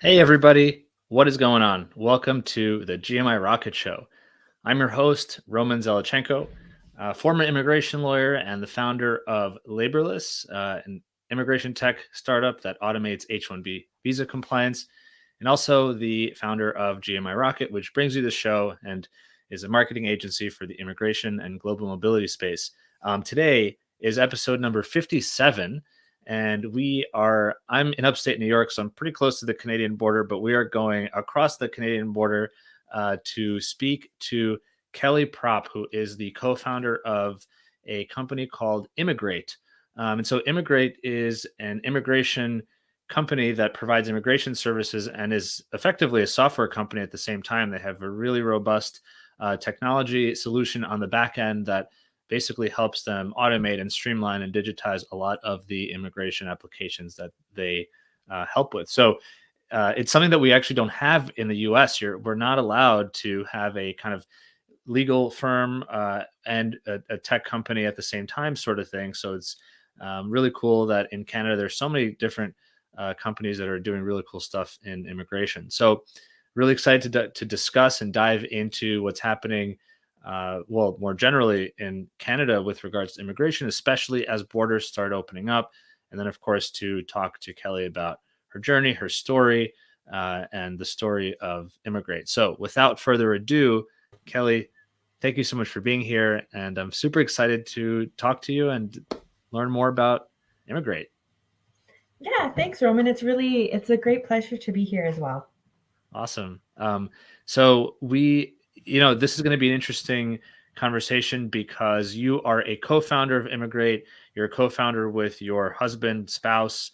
Hey everybody, what is going on? Welcome to the GMI Rocket Show. I'm your host, Roman Zelichenko, a former immigration lawyer and the founder of Laborless, an immigration tech startup that automates H-1B visa compliance, and also the founder of GMI Rocket, which brings you the show and is a marketing agency for the immigration and global mobility space. Today is episode number 57. And I'm in upstate New York, so I'm pretty close to the Canadian border, but we are going across the Canadian border to speak to Keli Propp, who is the co-founder of a company called Immigrate. And so Immigrate is an immigration company that provides immigration services and is effectively a software company at the same time. They have a really robust technology solution on the back end that basically helps them automate and streamline and digitize a lot of the immigration applications that they help with. So it's something that we actually don't have in the US. We're not allowed to have a kind of legal firm and a tech company at the same time, sort of thing. So it's really cool that in Canada, there's so many different companies that are doing really cool stuff in immigration. So really excited to discuss and dive into what's happening more generally in Canada with regards to immigration, especially as borders start opening up. And then, of course, to talk to Keli about her journey, her story, and the story of Immigrate. So without further ado, Keli, thank you so much for being here. And I'm super excited to talk to you and learn more about Immigrate. Yeah, thanks, Roman. It's a great pleasure to be here as well. Awesome. So this is going to be an interesting conversation because you are a co-founder of Immigrate. You're a co-founder with your husband, spouse,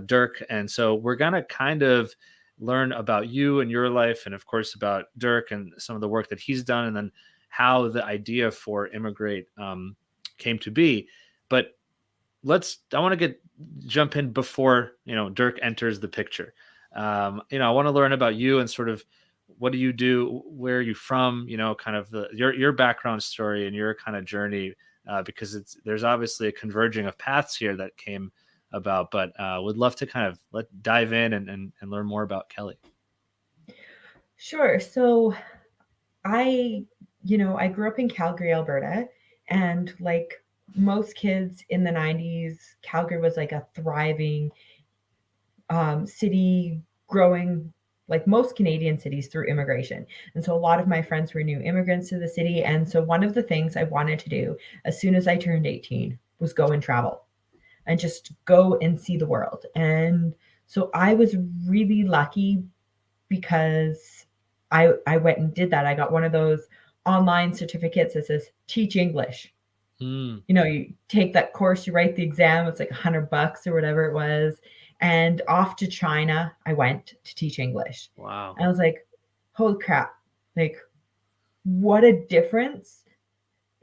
Dirk. And so we're going to kind of learn about you and your life, and of course about Dirk and some of the work that he's done, and then how the idea for Immigrate came to be. But I want to jump in before Dirk enters the picture. I want to learn about you and sort of what do you do, where are you from, kind of your background story and your kind of journey, because there's obviously a converging of paths here that came about. But would love to kind of dive in and learn more about Keli. Sure. So I grew up in Calgary, Alberta, and like most kids in the 90s, Calgary was like a thriving city, growing like most Canadian cities through immigration. And so a lot of my friends were new immigrants to the city. And so one of the things I wanted to do as soon as I turned 18 was go and travel and just go and see the world. And so I was really lucky because I went and did that. I got one of those online certificates that says teach English. Mm. You take that course, you write the exam, it's like $100 or whatever it was. And off to China, I went to teach English. Wow. I was like, holy crap, like what a difference,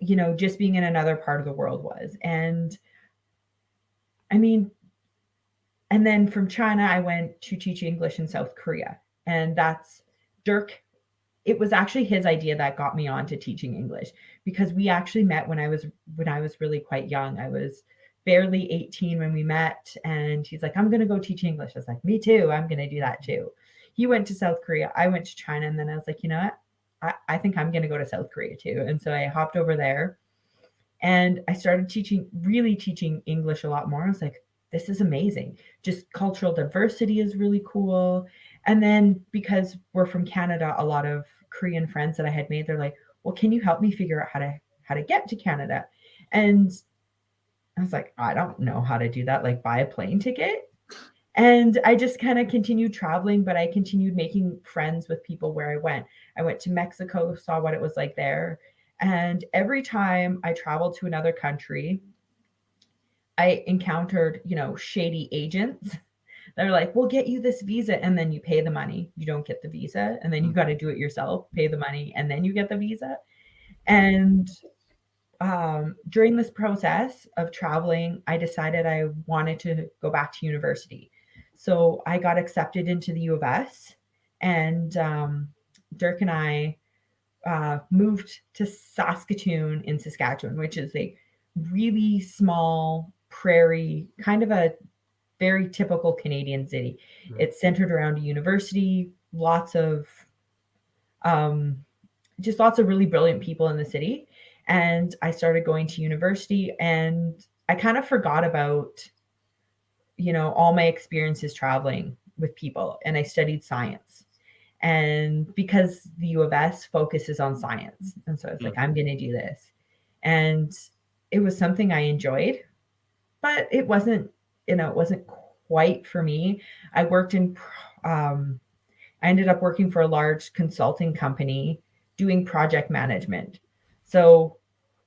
just being in another part of the world was. And I mean, and then from China, I went to teach English in South Korea. And that's Dirk. It was actually his idea that got me on to teaching English because we actually met when I was really quite young. I was barely 18 when we met, and he's like, I'm going to go teach English. I was like, me too. I'm going to do that too. He went to South Korea. I went to China. And then I was like, you know what? I think I'm going to go to South Korea too. And so I hopped over there and I started really teaching English a lot more. I was like, this is amazing. Just cultural diversity is really cool. And then because we're from Canada, a lot of Korean friends that I had made, they're like, well, can you help me figure out how to get to Canada? And I was like, I don't know how to do that, like buy a plane ticket. And I just kind of continued traveling, but I continued making friends with people where I went. I went to Mexico, saw what it was like there. And every time I traveled to another country, I encountered, shady agents. They're like, we'll get you this visa. And then you pay the money. You don't get the visa. And then you got to do it yourself, pay the money, and then you get the visa. And during this process of traveling, I decided I wanted to go back to university. So I got accepted into the U of S, and Dirk and I moved to Saskatoon in Saskatchewan, which is a really small prairie, kind of a very typical Canadian city. Mhm. It's centered around a university, um, just lots of really brilliant people in the city. And I started going to university, and I kind of forgot about, all my experiences traveling with people, and I studied science. And because the U of S focuses on science, and so I was like, I'm going to do this. And it was something I enjoyed, but it wasn't quite for me. I worked in, I ended up working for a large consulting company doing project management. So,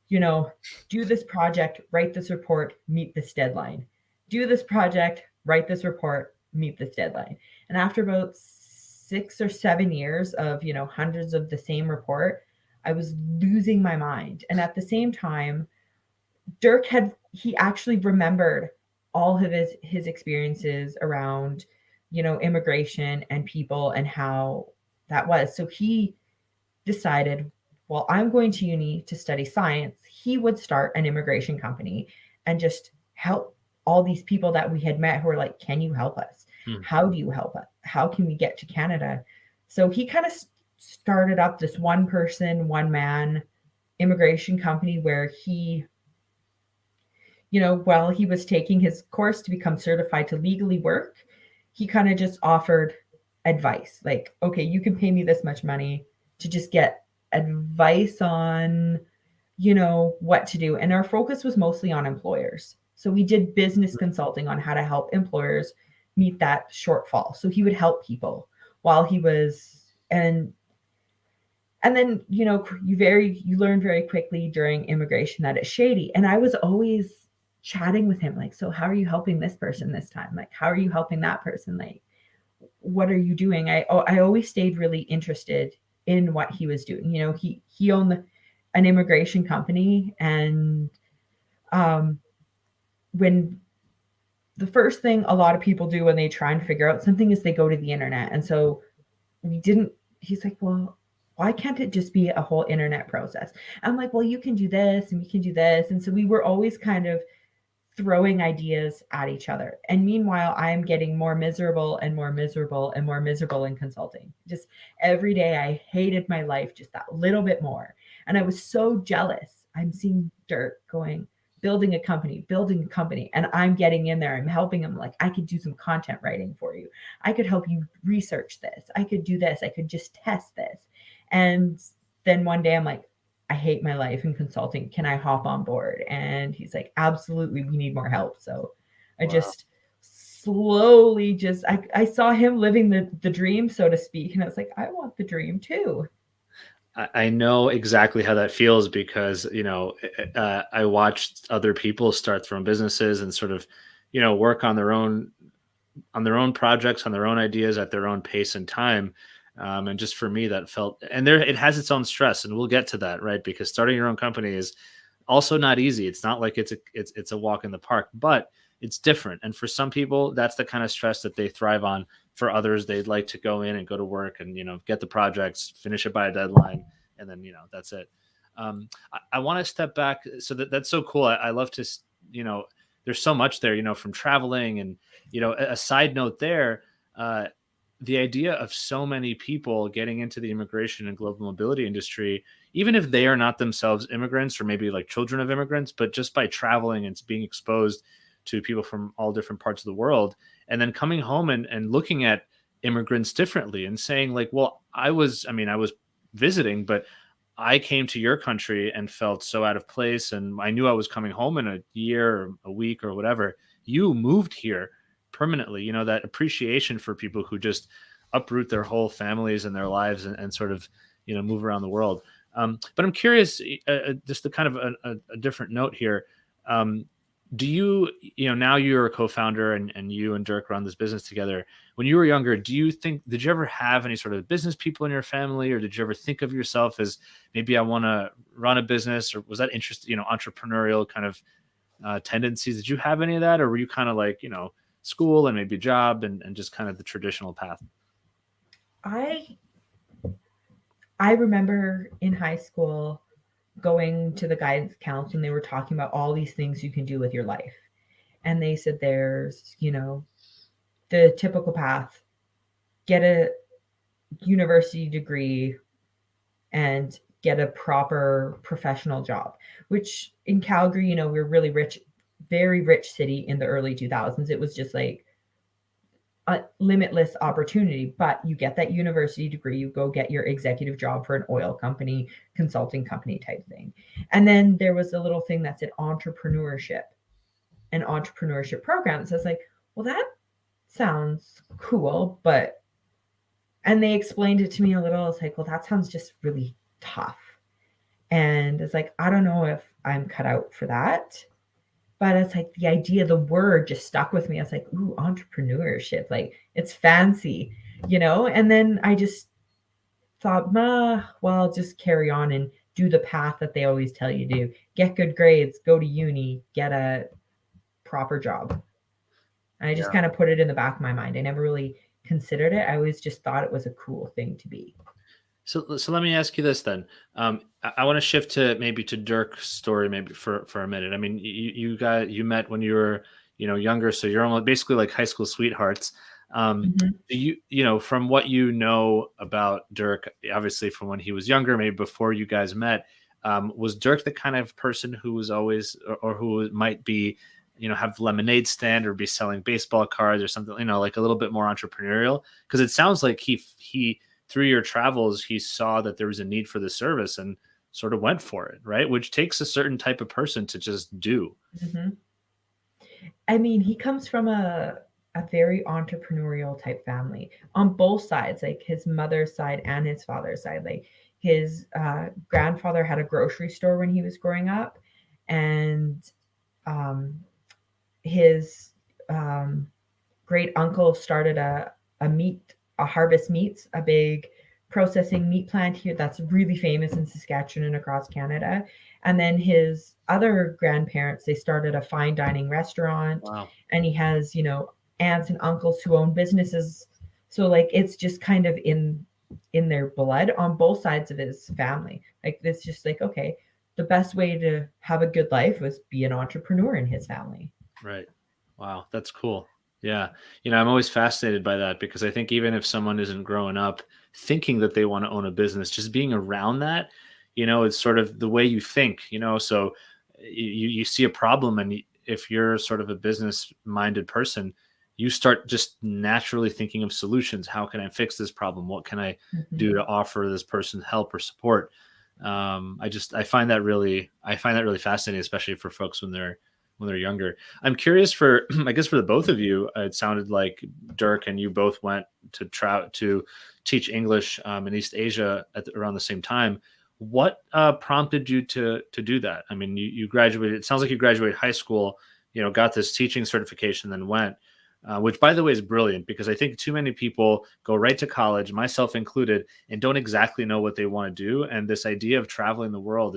you know, do this project, write this report, meet this deadline. Do this project, write this report, meet this deadline. And after about 6 or 7 years of, hundreds of the same report, I was losing my mind. And at the same time, he actually remembered all of his experiences around, immigration and people and how that was. So he decided, well, I'm going to uni to study science. He would start an immigration company and just help all these people that we had met who were like, can you help us? How do you help us? How can we get to Canada? So he kind of started up this one person, one man immigration company where he, while he was taking his course to become certified to legally work, he kind of just offered advice like, okay, you can pay me this much money to just get advice on, what to do. And our focus was mostly on employers. So we did business consulting on how to help employers meet that shortfall. So he would help people while he was, and then, you learn very quickly during immigration that it's shady. And I was always chatting with him like, so how are you helping this person this time? Like, how are you helping that person? Like, what are you doing? I always stayed really interested in what he was doing. He owned an immigration company, and when the first thing a lot of people do when they try and figure out something is they go to the internet. And so we didn't. He's like, well, why can't it just be a whole internet process? I'm like, well, you can do this and we can do this. And so we were always kind of throwing ideas at each other. And meanwhile, I'm getting more miserable and more miserable and more miserable in consulting. Just every day I hated my life just that little bit more. And I was so jealous. I'm seeing Dirk building a company, and I'm getting in there. I'm helping him. Like, I could do some content writing for you. I could help you research this. I could do this. I could just test this. And then one day I'm like, I hate my life in consulting. Can I hop on board? And he's like, absolutely, we need more help. So I just slowly I saw him living the dream, so to speak. And I was like, I want the dream too. I know exactly how that feels because, I watched other people start their own businesses and sort of, work on their own projects, on their own ideas at their own pace and time. And just for me, that felt, and it has its own stress, and we'll get to that, right? Because starting your own company is also not easy. It's not like it's a walk in the park, but it's different. And for some people, that's the kind of stress that they thrive on. For others, they'd like to go in and go to work and, get the projects, finish it by a deadline, and then, that's it. I want to step back. So that's so cool. I love to, there's so much there, from traveling and, a side note there, the idea of so many people getting into the immigration and global mobility industry, even if they are not themselves immigrants or maybe like children of immigrants, but just by traveling and being exposed to people from all different parts of the world, and then coming home and looking at immigrants differently and saying like, well, I was visiting, but I came to your country and felt so out of place, and I knew I was coming home in a year or a week or whatever. You moved here permanently. That appreciation for people who just uproot their whole families and their lives and sort of move around the world. But I'm curious, just to kind of a different note here. Do you, now you're a co-founder and you and Dirk run this business together. When you were younger, did you ever have any sort of business people in your family, or did you ever think of yourself as maybe I want to run a business, or was that interest, entrepreneurial kind of tendencies? Did you have any of that, or were you kind of like, school and maybe a job and just kind of the traditional path? I remember in high school going to the guidance counselor, and they were talking about all these things you can do with your life. And they said there's, the typical path, get a university degree and get a proper professional job, which in Calgary, we're really rich, very rich city in the early 2000s. It was just like a limitless opportunity, but you get that university degree, you go get your executive job for an oil company, consulting company type thing. And then there was a little thing that said entrepreneurship, an entrepreneurship program. So it's like, well, that sounds cool, but, and they explained it to me a little. It's like, well, that sounds just really tough. And it's like, I don't know if I'm cut out for that. But it's like the idea, the word just stuck with me. I was like, ooh, entrepreneurship, like it's fancy, And then I just thought, well, I'll just carry on and do the path that they always tell you to do. Get good grades, go to uni, get a proper job. And I just kind of put it in the back of my mind. I never really considered it. I always just thought it was a cool thing to be. So let me ask you this then. I want to shift to Dirk's story maybe for a minute. I mean, you met when you were younger, so you're almost basically like high school sweethearts. From what you know about Dirk, obviously from when he was younger, maybe before you guys met, was Dirk the kind of person who was always or who might be have lemonade stand or be selling baseball cards or something, like a little bit more entrepreneurial? Because it sounds like he through your travels, he saw that there was a need for the service and sort of went for it, right? Which takes a certain type of person to just do. Mm-hmm. I mean, he comes from a very entrepreneurial type family on both sides, like his mother's side and his father's side. Like his grandfather had a grocery store when he was growing up, and his great uncle started a harvest meats, a big processing meat plant here that's really famous in Saskatchewan and across Canada. And then his other grandparents, they started a fine dining restaurant. Wow. And he has, aunts and uncles who own businesses. So like it's just kind of in their blood on both sides of his family. Like it's just like, okay, the best way to have a good life was be an entrepreneur in his family. Right. Wow, that's cool. Yeah. I'm always fascinated by that because I think even if someone isn't growing up thinking that they want to own a business, just being around that, it's sort of the way you think, so you see a problem, and if you're sort of a business minded person, you start just naturally thinking of solutions. How can I fix this problem? What can I do to offer this person help or support? I find that really fascinating, especially for folks when they're younger. I'm curious for, I guess for the both of you, it sounded like Dirk and you both went to teach English in East Asia around the same time. What prompted you to do that? I mean, you graduated, it sounds like you graduated high school, got this teaching certification, then went, which by the way is brilliant, because I think too many people go right to college, myself included, and don't exactly know what they want to do. And this idea of traveling the world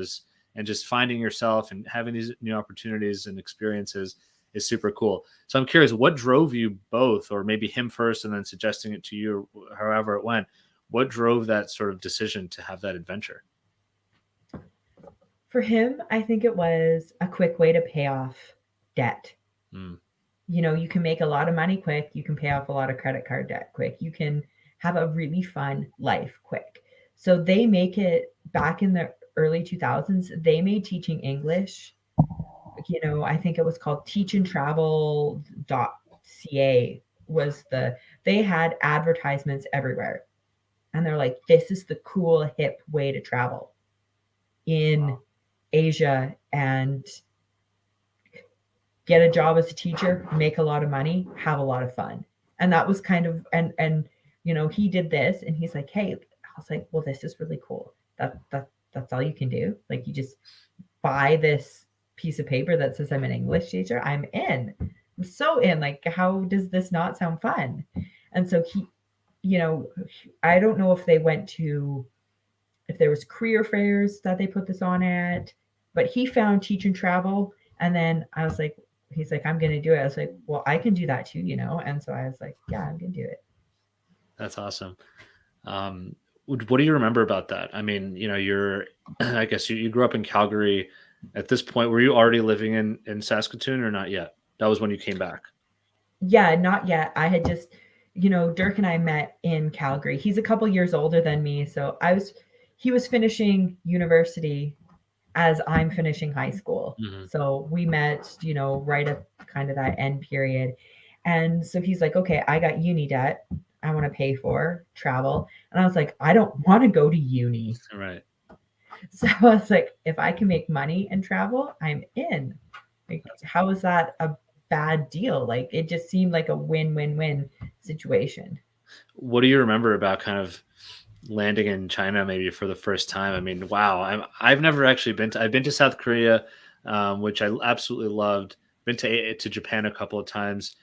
and just finding yourself and having these new opportunities and experiences is super cool. So I'm curious, what drove you both, or maybe him first and then suggesting it to you, or however it went, what drove that sort of decision to have that adventure? For him, I think it was a quick way to pay off debt. You can make a lot of money quick. You can pay off a lot of credit card debt quick. You can have a really fun life quick. So they make it back in the early 2000s, they made teaching English, I think it was called teachandtravel.ca they had advertisements everywhere. And they're like, this is the cool, hip way to travel in Asia and get a job as a teacher, make a lot of money, have a lot of fun. And that was kind of, and he did this and he's like, hey, I was like, well, this is really cool. That's all you can do. Like you just buy this piece of paper that says I'm an English teacher. I'm in. I'm so in. Like, how does this not sound fun? And so he, I don't know if they went to, if there was career fairs that they put this on at, but he found Teach and Travel. And then I was like, he's like, I'm going to do it. I was like, well, I can do that too, And so I was like, yeah, I'm going to do it. That's awesome. What do you remember about that? I mean, I guess you grew up in Calgary. At this point, were you already living in Saskatoon or not yet? That was when you came back. Yeah, not yet. I had just, Dirk and I met in Calgary. He's a couple years older than me, so he was finishing university as I'm finishing high school. Mm-hmm. So we met, right at kind of that end period. And so he's like, okay, I got uni debt. I want to pay for travel. And I was like, I don't want to go to uni. Right. So I was like, if I can make money and travel, I'm in. Like, how is that a bad deal? Like, it just seemed like a win-win-win situation. What do you remember about kind of landing in China maybe for the first time? I mean, wow, I've never actually been to. I've been to South Korea, which I absolutely loved. Been to Japan a couple of times.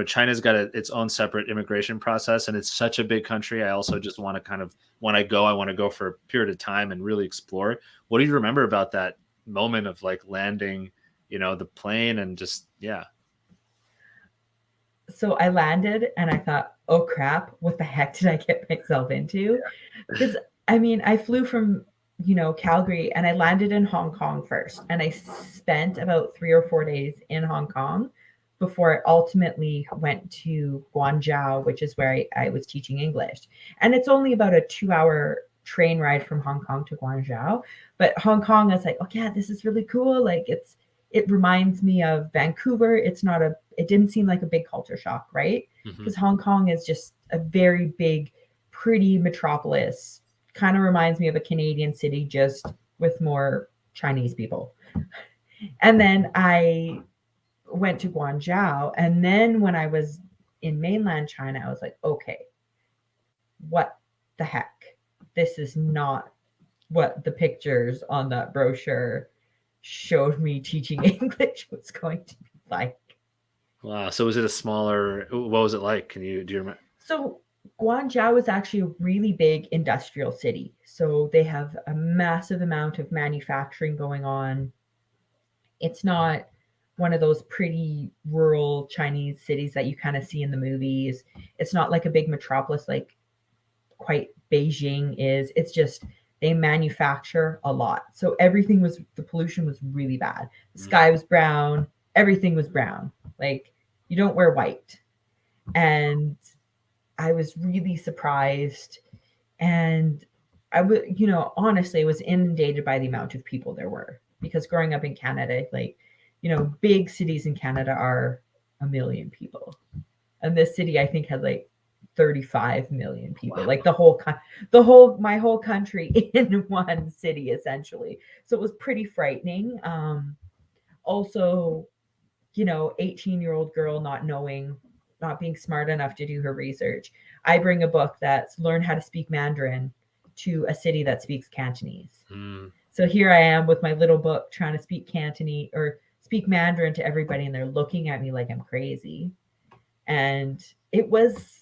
China's got its own separate immigration process, and it's such a big country. I also just want to kind of, when I want to go for a period of time and really explore. What do you remember about that moment of like landing, the plane and just, yeah. So I landed and I thought, oh crap, what the heck did I get myself into? Because I mean, I flew from, Calgary, and I landed in Hong Kong first. And I spent about 3 or 4 days in Hong Kong before I ultimately went to Guangzhou, which is where I was teaching English. And it's only about a 2 hour train ride from Hong Kong to Guangzhou. But Hong Kong, I was like, oh yeah, this is really cool. Like it reminds me of Vancouver. It didn't seem like a big culture shock, right? Because Hong Kong is just a very big, pretty metropolis. Kind of reminds me of a Canadian city, just with more Chinese people. And then I went to Guangzhou. And then when I was in mainland China, I was like, okay, what the heck? This is not what the pictures on that brochure showed me teaching English was going to be like. Wow. So was it a smaller, what was it like? Do you remember? So Guangzhou is actually a really big industrial city. So they have a massive amount of manufacturing going on. It's not one of those pretty rural Chinese cities that you kind of see in the movies. It's not like a big metropolis like quite Beijing is. It's just they manufacture a lot. So the pollution was really bad. The sky was brown, everything was brown. Like you don't wear white. And I was really surprised. And I would, honestly, I was inundated by the amount of people there were. Because growing up in Canada, like, big cities in Canada are 1 million people. And this city, I think, had like 35 million people. Wow. Like my whole country in one city, essentially. So it was pretty frightening. Also, 18-year-old girl not being smart enough to do her research. I bring a book that's Learn How to Speak Mandarin to a city that speaks Cantonese. So here I am with my little book trying to speak Cantonese or speak Mandarin to everybody, and they're looking at me like I'm crazy. And it was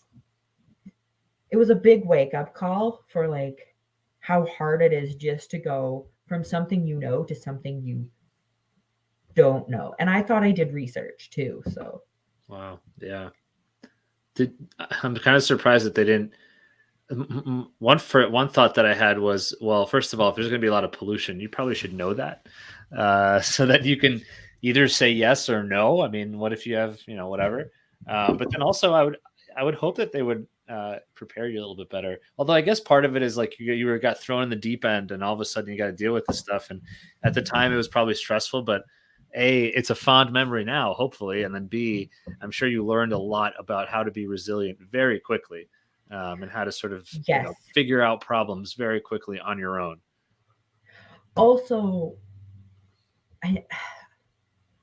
a big wake-up call for like how hard it is just to go from something to something you don't know. And I thought I did research too. So wow. Yeah. I'm kind of surprised that they didn't. One thought that I had was, well, first of all, if there's going to be a lot of pollution, you probably should know that, so that you can either say yes or no. I mean, what if you have, whatever? But then also, I would hope that they would prepare you a little bit better. Although I guess part of it is like you got thrown in the deep end, and all of a sudden you got to deal with this stuff. And at the time, it was probably stressful, but A, it's a fond memory now, hopefully, and then B, I'm sure you learned a lot about how to be resilient very quickly. And how to sort of figure out problems very quickly on your own. Also, I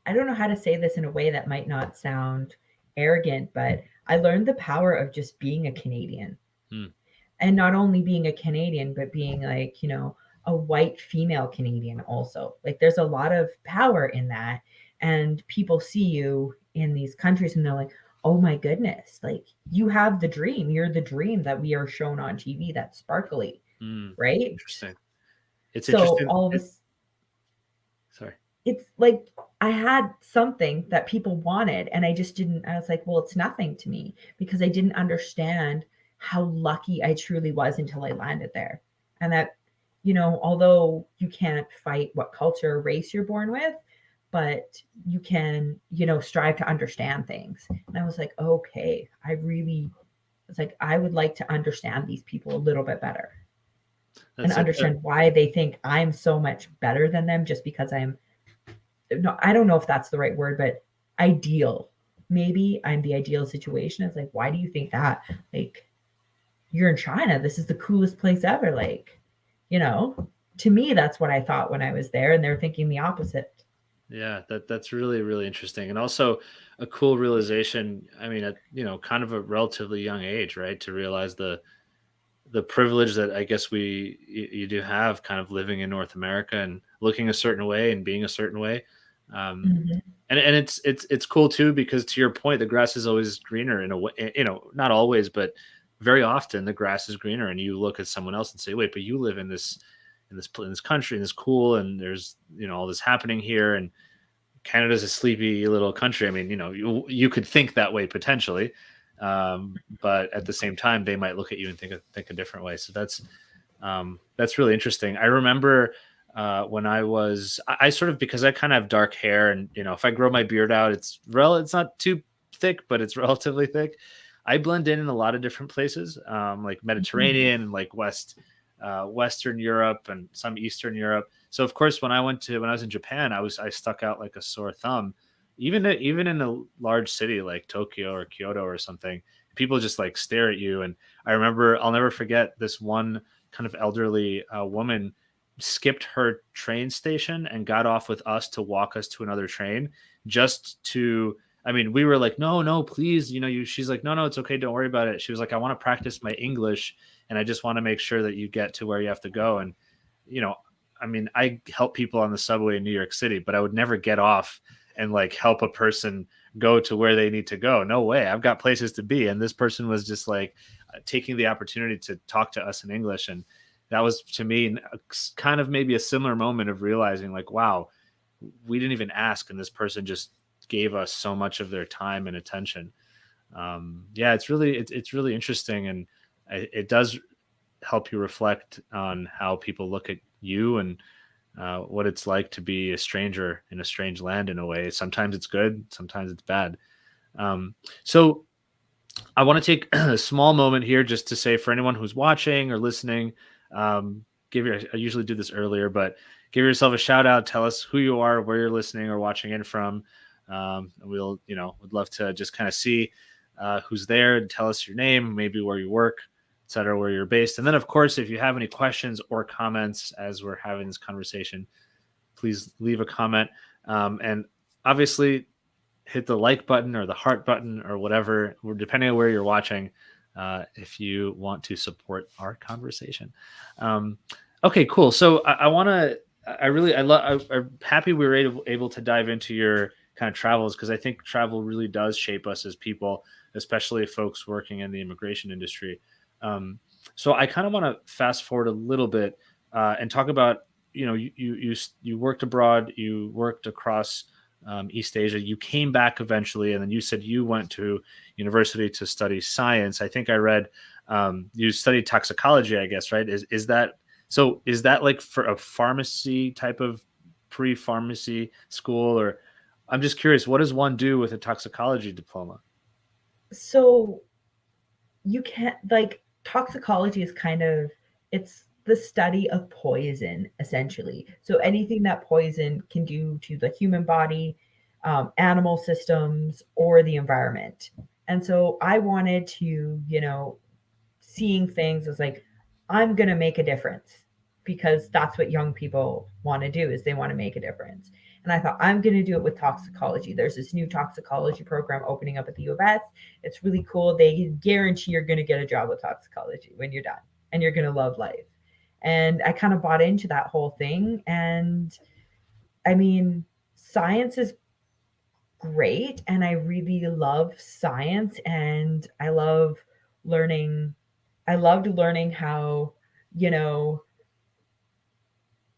don't know how to say this in a way that might not sound arrogant, but I learned the power of just being a Canadian. And not only being a Canadian, but being like, a white female Canadian also. Like there's a lot of power in that. And people see you in these countries and they're like, oh my goodness, like you have the dream. You're the dream that we are shown on TV that's sparkly, right? Interesting. It's so interesting. All of this. Sorry. It's like I had something that people wanted and I just didn't. I was like, well, it's nothing to me because I didn't understand how lucky I truly was until I landed there. And that, although you can't fight what culture or race you're born with, but you can, strive to understand things. And I was like, okay, it's like, I would like to understand these people a little bit better and That's it. understand why they think I'm so much better than them just because no, I don't know if that's the right word, but ideal. Maybe I'm the ideal situation. It's like, why do you think that? Like, you're in China. This is the coolest place ever. Like, to me, that's what I thought when I was there. And they're thinking the opposite. Yeah, that's really, really interesting, and also a cool realization. I mean, at kind of a relatively young age, right, to realize the privilege that I guess you do have, kind of living in North America and looking a certain way and being a certain way. Um, Mm-hmm. and it's cool too, because to your point, the grass is always greener in a way. Not always, but very often the grass is greener, and you look at someone else and say, "Wait, but you live in this country, and it's cool, and there's all this happening here, and Canada's a sleepy little country." I mean, you could think that way potentially, but at the same time, they might look at you and think a different way. So that's really interesting. I remember when I sort of, because I kind of have dark hair, and if I grow my beard out, it's not too thick, but it's relatively thick. I blend in a lot of different places, like Mediterranean and like Western Europe and some Eastern Europe. So of course, when I was in Japan, I stuck out like a sore thumb. Even in a large city like Tokyo or Kyoto or something, people just like stare at you. And I remember, I'll never forget, this one kind of elderly woman skipped her train station and got off with us to walk us to another train, just to. I mean, we were like, no, no, please, she's like, no, no, it's okay, don't worry about it. She was like, I want to practice my English, and I just want to make sure that you get to where you have to go. And, you know, I mean, I help people on the subway in New York City, but I would never get off and like help a person go to where they need to go. No way. I've got places to be. And this person was just like taking the opportunity to talk to us in English. And that was, to me, kind of maybe a similar moment of realizing like, wow, we didn't even ask. And this person just gave us so much of their time and attention. Yeah, it's really interesting. And it does help you reflect on how people look at you, and what it's like to be a stranger in a strange land in a way. Sometimes it's good, sometimes it's bad. So I want to take a small moment here just to say, for anyone who's watching or listening, I usually do this earlier, but give yourself a shout out, tell us who you are, where you're listening or watching in from. And we'll, would love to just kind of see who's there, and tell us your name, maybe where you work, etc., where you're based. And then, of course, if you have any questions or comments as we're having this conversation, please leave a comment. And obviously, hit the like button or the heart button or whatever, depending on where you're watching, if you want to support our conversation. Okay, cool. So I'm happy we were able to dive into your kind of travels, because I think travel really does shape us as people, especially folks working in the immigration industry. So I kind of want to fast forward a little bit and talk about, you worked abroad, you worked across East Asia, you came back eventually, and then you said you went to university to study science. I think I read you studied toxicology, I guess, right? Is that so? Is that like for a pharmacy type of pre-pharmacy school, or I'm just curious, what does one do with a toxicology diploma? So you can't, like, toxicology is kind of, it's the study of poison, essentially. So anything that poison can do to the human body, animal systems, or the environment. And so I wanted to, seeing things as like, I'm going to make a difference, because that's what young people want to do, is they want to make a difference. And I thought, I'm going to do it with toxicology. There's this new toxicology program opening up at the U of S. It's really cool. They guarantee you're going to get a job with toxicology when you're done, and you're going to love life. And I kind of bought into that whole thing. And I mean, science is great. And I really love science. And learning. I loved learning how, you know,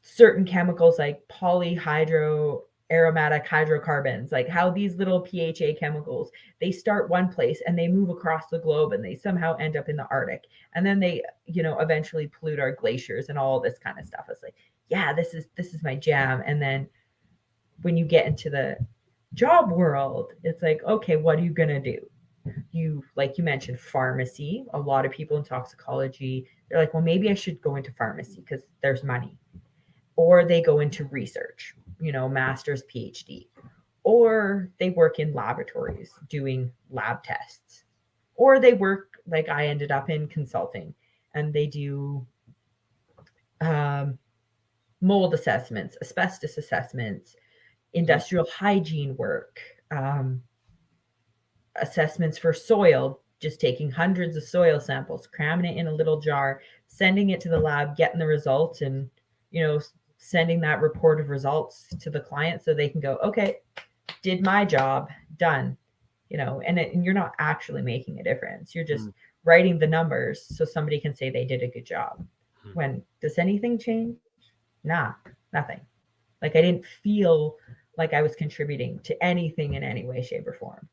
certain chemicals like polyhydro aromatic hydrocarbons, like how these little PHA chemicals, they start one place and they move across the globe and they somehow end up in the Arctic. And then they, eventually pollute our glaciers and all this kind of stuff. It's like, yeah, this is my jam. And then when you get into the job world, it's like, okay, what are you going to do? You, like you mentioned, pharmacy. A lot of people in toxicology, they're like, well, maybe I should go into pharmacy because there's money. Or they go into research, master's, PhD. Or they work in laboratories doing lab tests. Or they work, like I ended up in consulting, and they do mold assessments, asbestos assessments, industrial hygiene work, assessments for soil, just taking hundreds of soil samples, cramming it in a little jar, sending it to the lab, getting the results, and sending that report of results to the client so they can go, okay, did my job, done. And you're not actually making a difference. You're just writing the numbers so somebody can say they did a good job. When does anything change? Nah, nothing. Like, I didn't feel like I was contributing to anything in any way, shape, or form.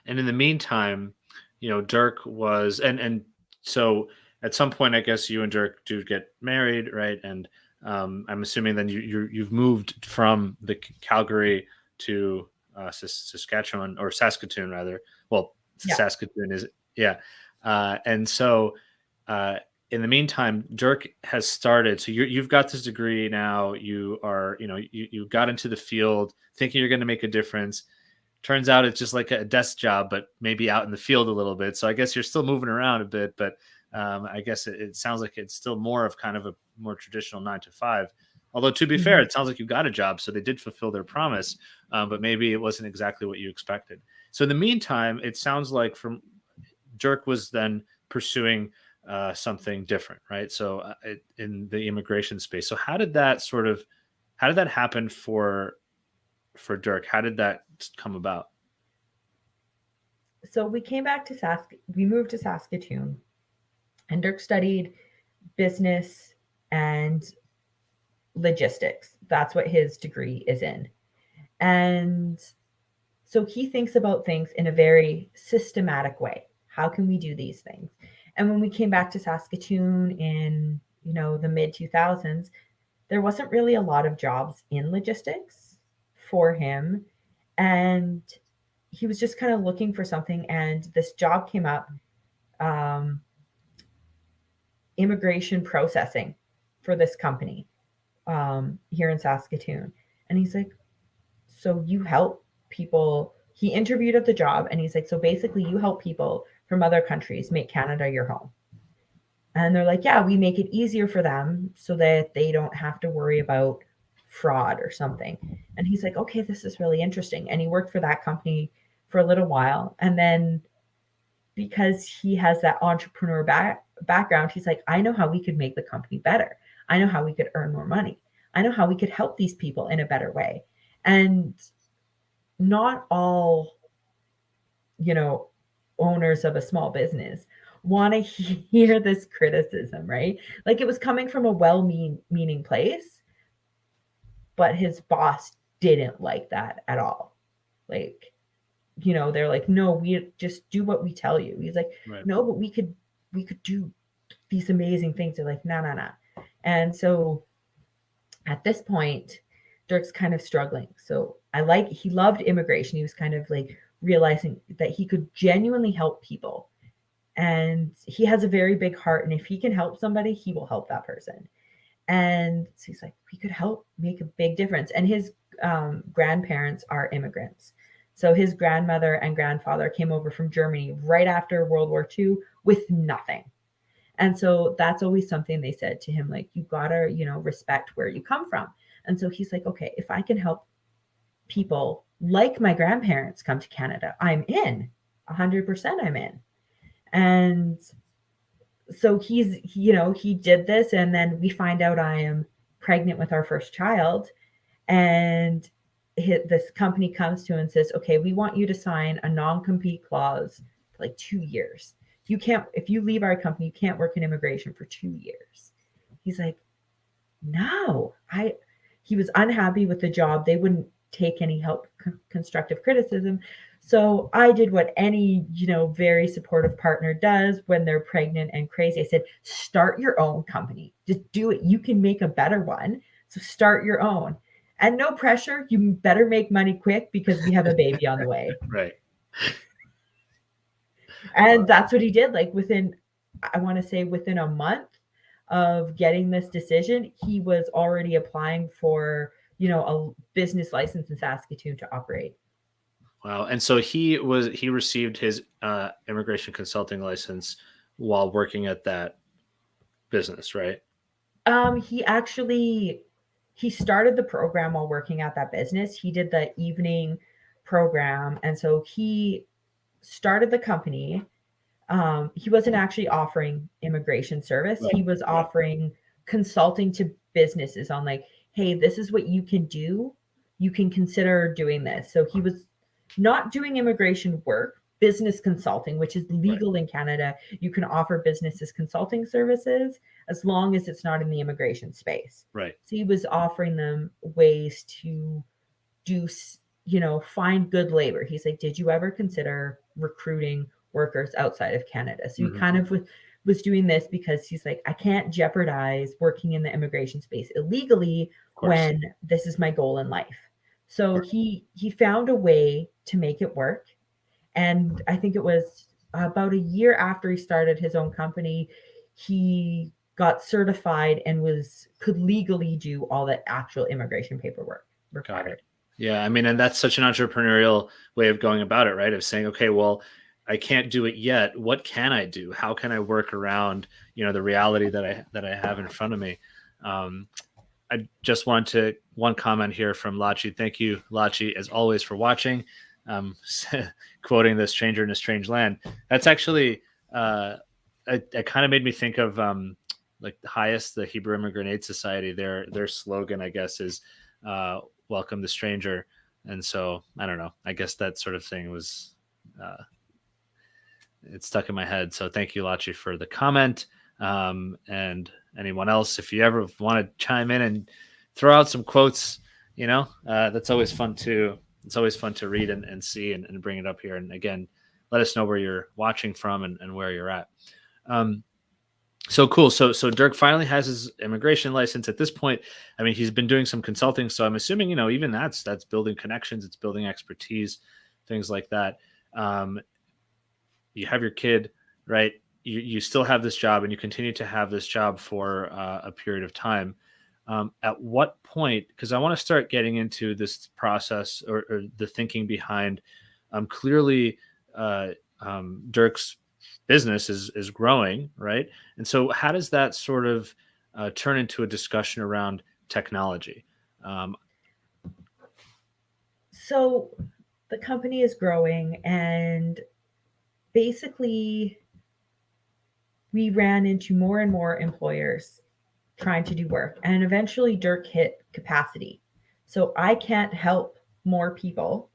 And in the meantime, Dirk was, and so at some point, I guess you and Dirk do get married, right? And I'm assuming then you've moved from the Calgary to Saskatchewan, or Saskatoon rather. Well, Yeah. Saskatoon is, yeah. And so in the meantime, Dirk has started. So you've got this degree now. You are, you got into the field thinking you're going to make a difference. Turns out it's just like a desk job, but maybe out in the field a little bit. So I guess you're still moving around a bit, but I guess it sounds like it's still more of kind of a more traditional 9 to 5. Although, to be fair, it sounds like you got a job, so they did fulfill their promise, but maybe it wasn't exactly what you expected. So in the meantime, it sounds like from Dirk was then pursuing something different, right? So in the immigration space. So how did that happen for Dirk? How did that come about? So we came back to we moved to Saskatoon, and Dirk studied business and logistics. That's what his degree is in. And so he thinks about things in a very systematic way. How can we do these things? And when we came back to Saskatoon in, the mid 2000s, there wasn't really a lot of jobs in logistics for him. And he was just kind of looking for something. And this job came up, immigration processing for this company here in Saskatoon. And he's like, so you help people. He interviewed at the job, and he's like, so basically you help people from other countries make Canada your home. And they're like, yeah, we make it easier for them so that they don't have to worry about fraud or something. And he's like, okay, this is really interesting. And he worked for that company for a little while. And then because he has that entrepreneur background, he's like, I know how we could make the company better. I know how we could earn more money. I know how we could help these people in a better way. And not all, owners of a small business want to hear this criticism, right? Like, it was coming from a well-meaning place, but his boss didn't like that at all. Like, they're like, no, we just do what we tell you. He's like, right. No, but we could do these amazing things. They're like, no. And so at this point, Dirk's kind of struggling. So he loved immigration. He was kind of like realizing that he could genuinely help people. And he has a very big heart. And if he can help somebody, he will help that person. And so he's like, we could help make a big difference. And his grandparents are immigrants. So his grandmother and grandfather came over from Germany right after World War II with nothing. And so that's always something they said to him, like, you gotta, respect where you come from. And so he's like, okay, if I can help people like my grandparents come to Canada, I'm in. 100% I'm in. And so he did this, and then we find out I am pregnant with our first child, and this company comes to him and says, okay, we want you to sign a non-compete clause for like 2 years. If you leave our company, you can't work in immigration for 2 years. He's like, no. He was unhappy with the job. They wouldn't take any help, constructive criticism. So I did what any, very supportive partner does when they're pregnant and crazy. I said, start your own company. Just do it. You can make a better one. So start your own. and no pressure. You better make money quick because we have a baby on the way. Right. And that's what he did. Like I want to say within a month of getting this decision, he was already applying for, a business license in Saskatoon to operate. Wow. And so he received his immigration consulting license while working at that business, right? He started the program while working at that business. He did the evening program, and so he started the company. He wasn't actually offering immigration service. Right. He was offering consulting to businesses on like, hey, this is what you can do. You can consider doing this. So he was not doing immigration work, business consulting, which is legal in Canada. You can offer businesses consulting services as long as it's not in the immigration space. Right. So he was offering them ways to do, find good labor. He's like, did you ever consider recruiting workers outside of Canada? So he kind of was doing this because he's like, I can't jeopardize working in the immigration space illegally when this is my goal in life. So he found a way to make it work. And I think it was about a year after he started his own company, he got certified and could legally do all the actual immigration paperwork required. Yeah, I mean, and that's such an entrepreneurial way of going about it, right? Of saying, okay, well, I can't do it yet. What can I do? How can I work around, the reality that I have in front of me? I just want one comment here from Lachi. Thank you, Lachi, as always, for watching. Quoting the stranger in a strange land. That's actually, it kind of made me think of like the Hebrew Immigrant Aid Society. Their slogan, I guess, is welcome the stranger. And so I don't know, I guess that sort of thing was it stuck in my head. So thank you, Lachi, for the comment. And anyone else, if you ever want to chime in and throw out some quotes, that's always fun to read and see and bring it up here. And again, let us know where you're watching from and where you're at. So cool. So Dirk finally has his immigration license at this point. I mean, he's been doing some consulting. So I'm assuming, even that's building connections, it's building expertise, things like that. You have your kid, right? You still have this job and you continue to have this job for a period of time. At what point, because I want to start getting into this process or the thinking behind, clearly Dirk's business is growing, right? And so how does that sort of turn into a discussion around technology? So the company is growing, and basically we ran into more and more employers trying to do work, and eventually Dirk hit capacity. So I can't help more people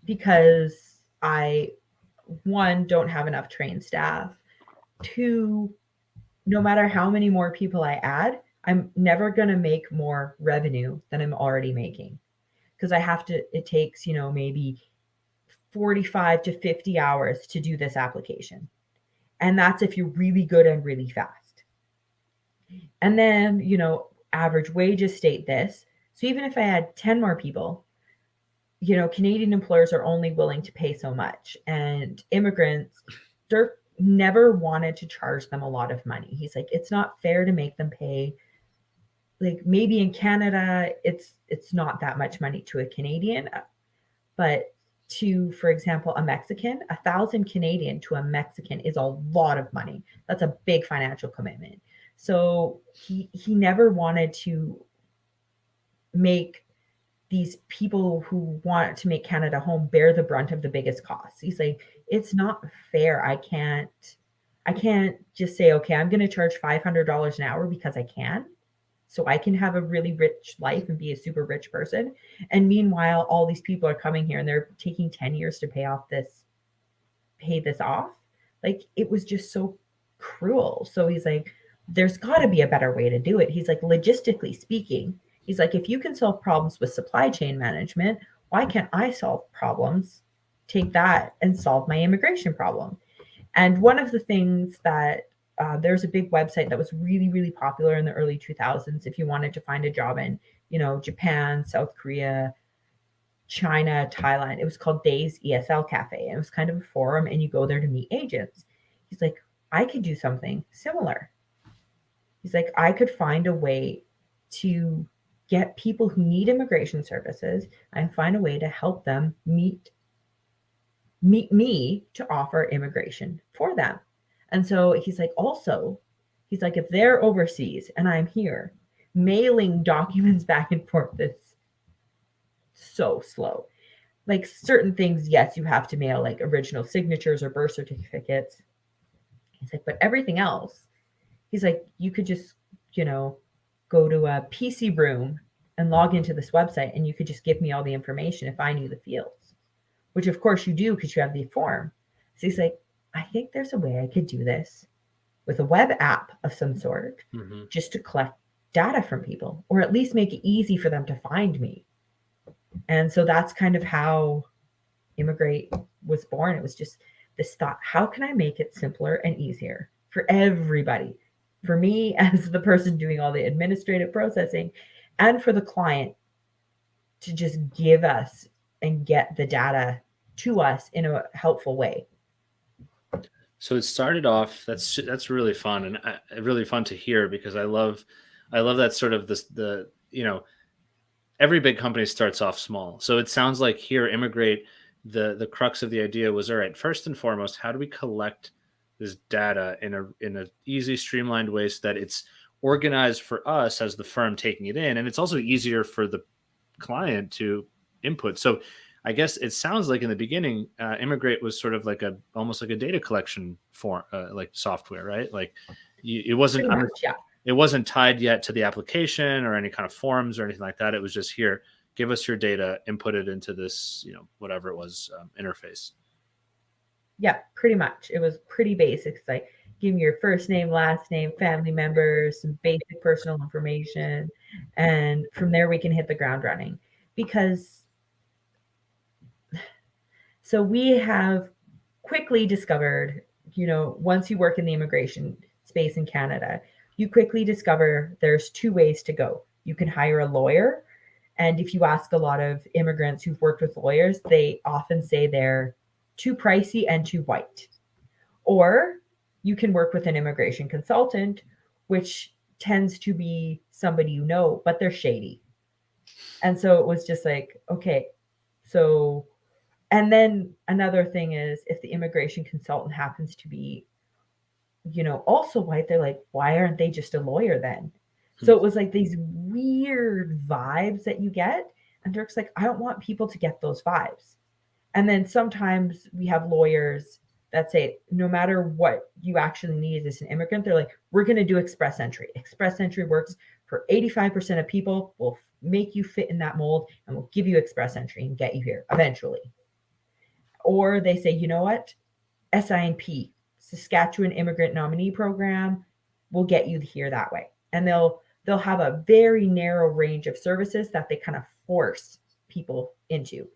because I, one, don't have enough trained staff. Two, no matter how many more people I add, I'm never going to make more revenue than I'm already making, because it takes, maybe 45 to 50 hours to do this application. And that's if you're really good and really fast. And then, average wages state this. So even if I had 10 more people, Canadian employers are only willing to pay so much. And immigrants, Dirk never wanted to charge them a lot of money. He's like, it's not fair to make them pay. Like, maybe in Canada, it's not that much money to a Canadian, but to, for example, a Mexican, 1,000 Canadian to a Mexican is a lot of money. That's a big financial commitment. So he never wanted to make these people who want to make Canada home bear the brunt of the biggest costs. He's like, it's not fair. I can't just say, okay, I'm going to charge $500 an hour because I can, so I can have a really rich life and be a super rich person. And meanwhile, all these people are coming here and they're taking 10 years to pay this off. Like, it was just so cruel. So he's like, there's got to be a better way to do it. He's like, logistically speaking, he's like, if you can solve problems with supply chain management, why can't I solve problems? Take that and solve my immigration problem. And one of the things that there's a big website that was really, really popular in the early 2000s if you wanted to find a job in, Japan, South Korea, China, Thailand. It was called Days ESL Cafe. And it was kind of a forum, and you go there to meet agents. He's like, I could do something similar. He's like, I could find a way to get people who need immigration services and find a way to help them meet me to offer immigration for them. And so he's like, also, he's like, if they're overseas and I'm here, mailing documents back and forth is so slow. Like certain things, yes, you have to mail like original signatures or birth certificates. He's like, but everything else, he's like, you could just, go to a PC room and log into this website and you could just give me all the information if I knew the fields, which of course you do because you have the form. So he's like, I think there's a way I could do this with a web app of some sort, just to collect data from people, or at least make it easy for them to find me. And so that's kind of how Immigrate was born. It was just this thought, how can I make it simpler and easier for everybody? For me as the person doing all the administrative processing, and for the client to just give us and get the data to us in a helpful way. So it started off, that's really fun, and really fun to hear, because I love that sort of every big company starts off small. So it sounds like here, Immigrate, the crux of the idea was, all right, first and foremost, how do we collect this data in a easy, streamlined way so that it's organized for us as the firm taking it in, and it's also easier for the client to input. So I guess it sounds like in the beginning, Immigrate was sort of like almost like a data collection form, like software, right? Like it wasn't Pretty much, yeah. It wasn't tied yet to the application or any kind of forms or anything like that. It was just, here, give us your data, input it into this, whatever it was, interface. Yeah, pretty much. It was pretty basic. It's like, give me your first name, last name, family members, some basic personal information. And from there, we can hit the ground running. So we have quickly discovered, once you work in the immigration space in Canada, you quickly discover there's two ways to go. You can hire a lawyer. And if you ask a lot of immigrants who've worked with lawyers, they often say they're too pricey and too white. Or you can work with an immigration consultant, which tends to be somebody but they're shady. And so it was just like, okay, so, and then another thing is, if the immigration consultant happens to be, also white, they're like, why aren't they just a lawyer then? So it was like these weird vibes that you get. And Dirk's like, I don't want people to get those vibes. And then sometimes we have lawyers that say, no matter what you actually need as an immigrant, they're like, we're going to do express entry. Express entry works for 85% of people. We'll make you fit in that mold and we'll give you express entry and get you here eventually. Or they say, you know what? SINP, Saskatchewan Immigrant Nominee Program, will get you here that way. And they'll have a very narrow range of services that they kind of force people into.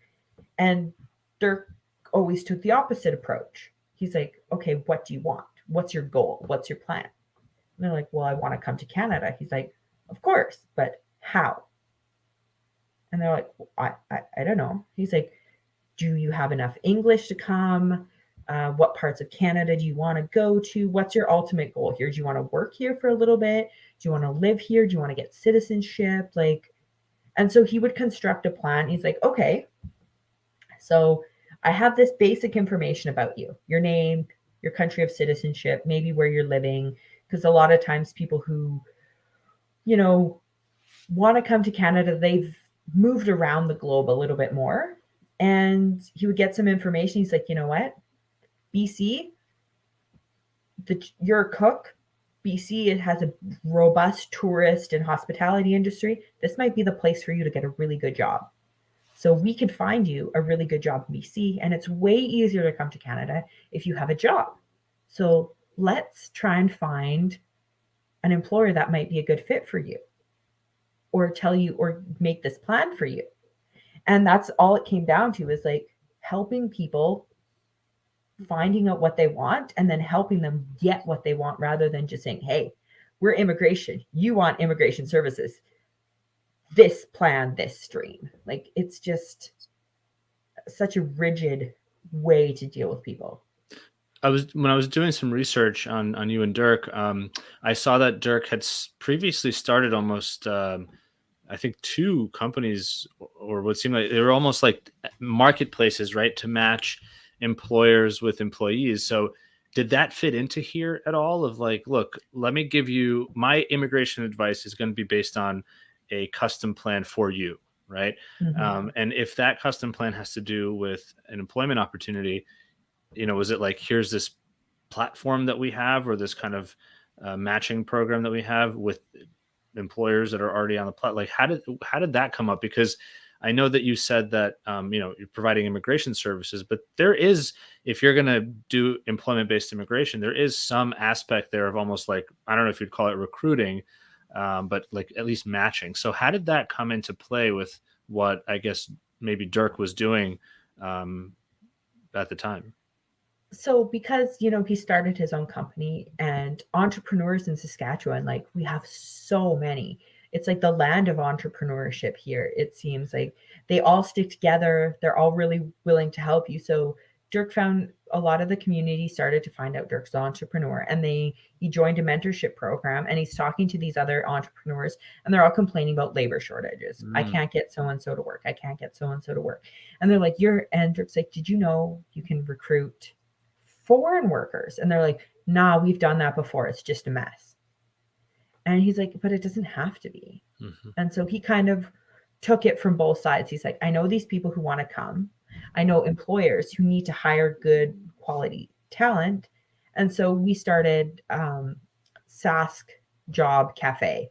And Dirk always took the opposite approach. He's like, okay, what do you want? What's your goal? What's your plan? And they're like, well, I want to come to Canada. He's like, of course, but how? And they're like, well, I don't know. He's like, do you have enough English to come? What parts of Canada do you want to go to? What's your ultimate goal here? Do you want to work here for a little bit? Do you want to live here? Do you want to get citizenship? And so he would construct a plan. He's like, okay, so I have this basic information about you, your name, your country of citizenship, maybe where you're living. Because a lot of times people who, want to come to Canada, they've moved around the globe a little bit more. And he would get some information. He's like, you know what? BC, you're a cook. BC, it has a robust tourist and hospitality industry. This might be the place for you to get a really good job. So we could find you a really good job in BC, and it's way easier to come to Canada if you have a job. So let's try and find an employer that might be a good fit for you, or tell you, or make this plan for you. And that's all it came down to, is like helping people, finding out what they want, and then helping them get what they want, rather than just saying, hey, we're immigration. You want immigration services. this plan, this stream. Like, it's just such a rigid way to deal with people. When I was doing some research on you and Dirk, I saw that Dirk had previously started almost, I think, two companies, or what seemed like they were almost like marketplaces, right, to match employers with employees. So did that fit into here at all? Of like, look, let me give you my immigration advice is going to be based on a custom plan for you, right? And if that custom plan has to do with an employment opportunity, was it like, here's this platform that we have, or this kind of matching program that we have with employers that are already on the platform? Like, how did that come up? Because I know that you said that you're providing immigration services, but there is, if you're going to do employment-based immigration, there is some aspect there of almost like, I don't know if you'd call it recruiting, but like at least matching. So how did that come into play with what I guess maybe Dirk was doing at the time? So because, he started his own company, and entrepreneurs in Saskatchewan, like, we have so many. It's like the land of entrepreneurship here. It seems like they all stick together. They're all really willing to help you. So Dirk found a lot of the community started to find out Dirk's an entrepreneur, and he joined a mentorship program, and he's talking to these other entrepreneurs, and they're all complaining about labor shortages. I can't get so and so to work. I can't get so and so to work. And they're like, and Dirk's like, did you know you can recruit foreign workers? And they're like, nah, we've done that before. It's just a mess. And he's like, but it doesn't have to be. And so he kind of took it from both sides. He's like, I know these people who want to come. I know employers who need to hire good quality talent. And so we started Sask Job Cafe.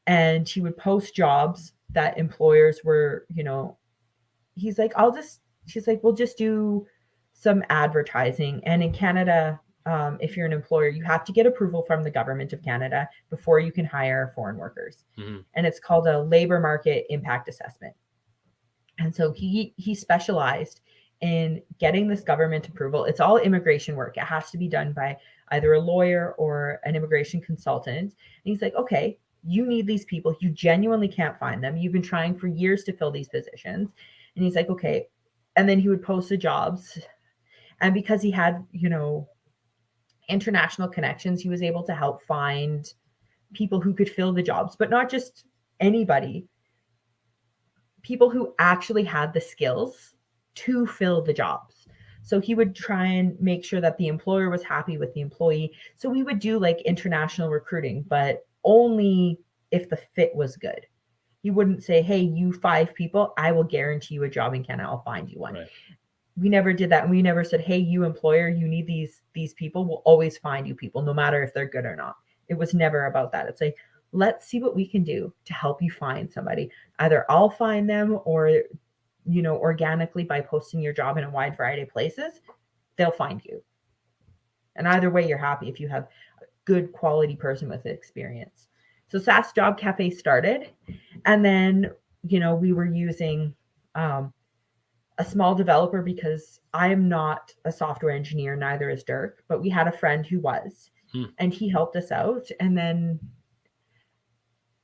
And he would post jobs that employers were, he's like, she's like, we'll just do some advertising. And in Canada, if you're an employer, you have to get approval from the government of Canada before you can hire foreign workers. And it's called a labor market impact assessment. And so he specialized in getting this government approval. It's all immigration work. It has to be done by either a lawyer or an immigration consultant. And he's like, okay, you need these people. You genuinely can't find them. You've been trying for years to fill these positions. And he's like, okay. And then he would post the jobs. And because he had, international connections, he was able to help find people who could fill the jobs, but not just anybody, people who actually had the skills to fill the jobs. So he would try and make sure that the employer was happy with the employee. So we would do like international recruiting, but only if the fit was good. He wouldn't say, hey, you 5 people, I will guarantee you a job in Canada. I'll find you one. Right. We never did that. And we never said, hey, you employer, you need these people. We'll always find you people, no matter if they're good or not. It was never about that. It's like, let's see what we can do to help you find somebody. Either I'll find them, or, organically by posting your job in a wide variety of places, they'll find you. And either way, you're happy if you have a good quality person with experience. So Sask Job Cafe started. And then, we were using a small developer, because I am not a software engineer, neither is Dirk, but we had a friend who was, and he helped us out. And then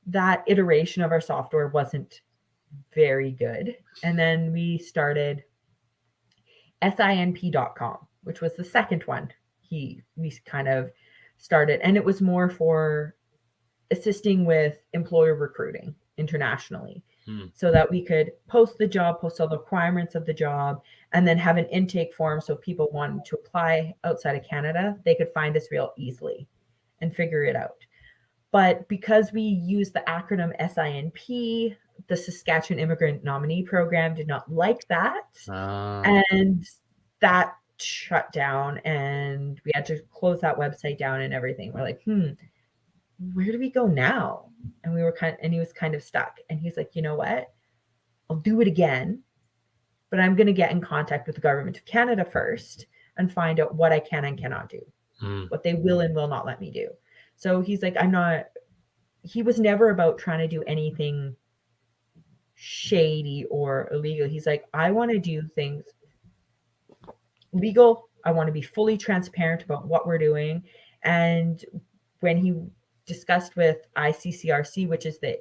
that iteration of our software wasn't very good. And then we started SINP.com, which was the second one we kind of started. And it was more for assisting with employer recruiting internationally. So that we could post the job, post all the requirements of the job, and then have an intake form. So people wanting to apply outside of Canada, they could find us real easily and figure it out. But because we use the acronym SINP, the Saskatchewan Immigrant Nominee Program did not like that. And that shut down, and we had to close that website down and everything. We're like, where do we go now? And he was kind of stuck. And he's like, you know what? I'll do it again, but I'm going to get in contact with the government of Canada first and find out what I can and cannot do, what they will and will not let me do. So he's like, he was never about trying to do anything shady or illegal. He's like, I want to do things legal. I want to be fully transparent about what we're doing. And when he discussed with ICCRC, which is the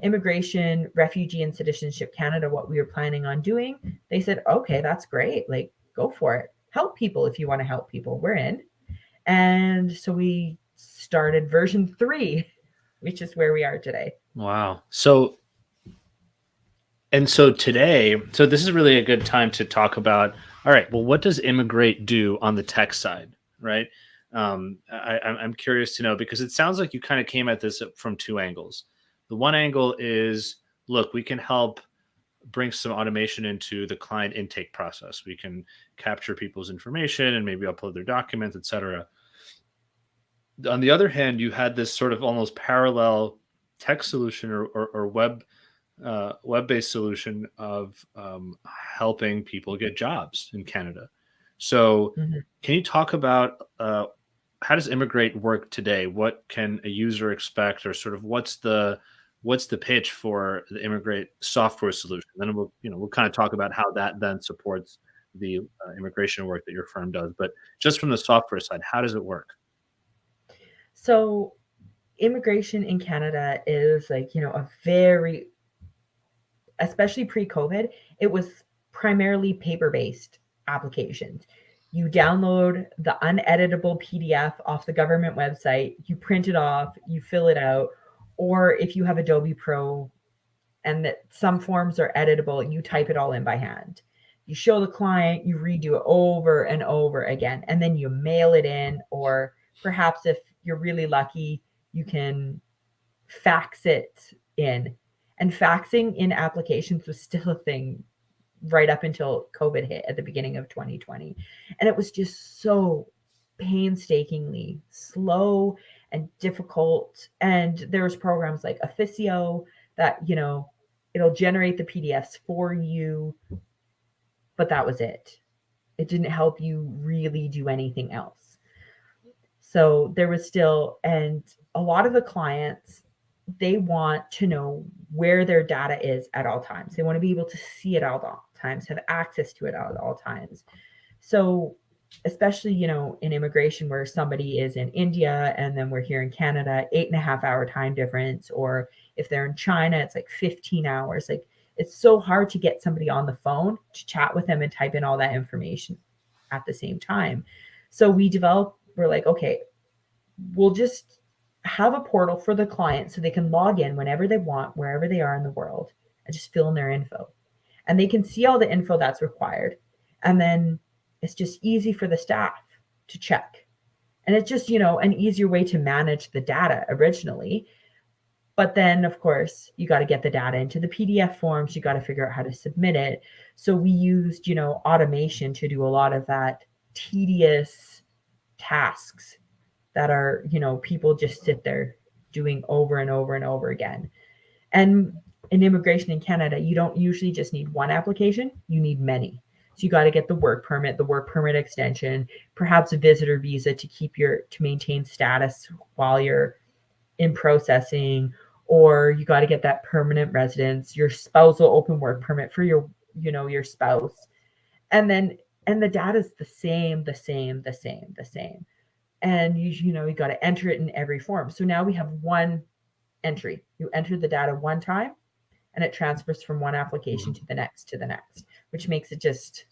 Immigration, Refugee and Citizenship Canada, what we were planning on doing, they said, okay, that's great. Like, go for it. Help people if you want to help people. We're in. And so we started version 3, which is where we are today. Wow. So today, so this is really a good time to talk about, all right, well, what does Immigrate do on the tech side, right? I'm curious to know, because it sounds like you kind of came at this from two angles. The one angle is, look, we can help bring some automation into the client intake process. We can capture people's information and maybe upload their documents, et cetera. On the other hand, you had this sort of almost parallel tech solution or web-based solution of helping people get jobs in Canada. So can you talk about how does Immigrate work today? What can a user expect, or sort of what's the pitch for the Immigrate software solution? Then we'll kind of talk about how that then supports the immigration work that your firm does. But just from the software side, how does it work? So immigration in Canada is like, a very, especially pre-COVID, it was primarily paper-based applications. You download the uneditable PDF off the government website, you print it off, you fill it out, or if you have Adobe Pro and that some forms are editable, you type it all in by hand. You show the client, you redo it over and over again, and then you mail it in, or perhaps if you're really lucky, you can fax it in. And faxing in applications was still a thing right up until COVID hit at the beginning of 2020. And it was just so painstakingly slow and difficult. And there's programs like Officio that, it'll generate the PDFs for you, but that was it. It didn't help you really do anything else. So there was still, and a lot of the clients, they want to know where their data is at all times. They want to be able to see it at all times, have access to it at all times. So especially, in immigration where somebody is in India and then we're here in Canada, 8.5 hour time difference, or if they're in China, it's like 15 hours. Like, it's so hard to get somebody on the phone to chat with them and type in all that information at the same time. So we're like, okay, we'll just have a portal for the client so they can log in whenever they want, wherever they are in the world, and just fill in their info. And they can see all the info that's required. And then it's just easy for the staff to check. And it's just, an easier way to manage the data originally. But then, of course, you got to get the data into the PDF forms. You got to figure out how to submit it. So we used, automation to do a lot of that tedious tasks that are, people just sit there doing over and over and over again. And in immigration in Canada, you don't usually just need one application, you need many. So you got to get the work permit extension, perhaps a visitor visa to maintain status while you're in processing, or you got to get that permanent residence, your spousal open work permit for your spouse. And the data is the same. And you got to enter it in every form. So now we have one entry. You enter the data one time and it transfers from one application to the next, which makes it just,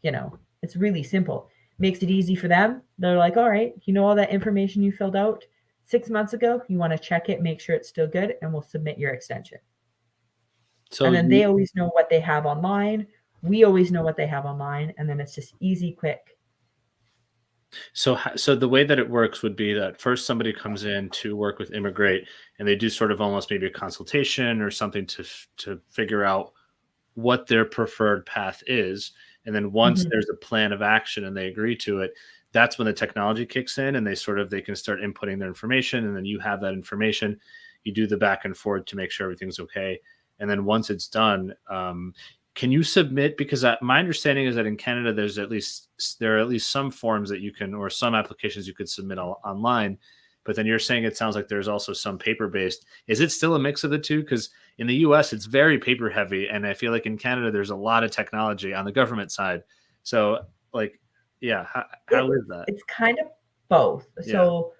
it's really simple. Makes it easy for them. They're like, all right, all that information you filled out 6 months ago, you want to check it, make sure it's still good, and we'll submit your extension. So and then they always know what they have online. We always know what they have online. And then it's just easy, quick. So the way that it works would be that first somebody comes in to work with Immigrate, and they do sort of almost maybe a consultation or something to figure out what their preferred path is. And then once there's a plan of action and they agree to it, that's when the technology kicks in and they can start inputting their information. And then you have that information, you do the back and forth to make sure everything's okay. And then once it's done, can you submit? Because my understanding is that in Canada, there are at least some forms that you can, or some applications you could submit online. But then you're saying it sounds like there's also some paper-based. Is it still a mix of the two? Because in the US, it's very paper heavy. And I feel like in Canada, there's a lot of technology on the government side. So how is that? It's kind of both. Yeah. So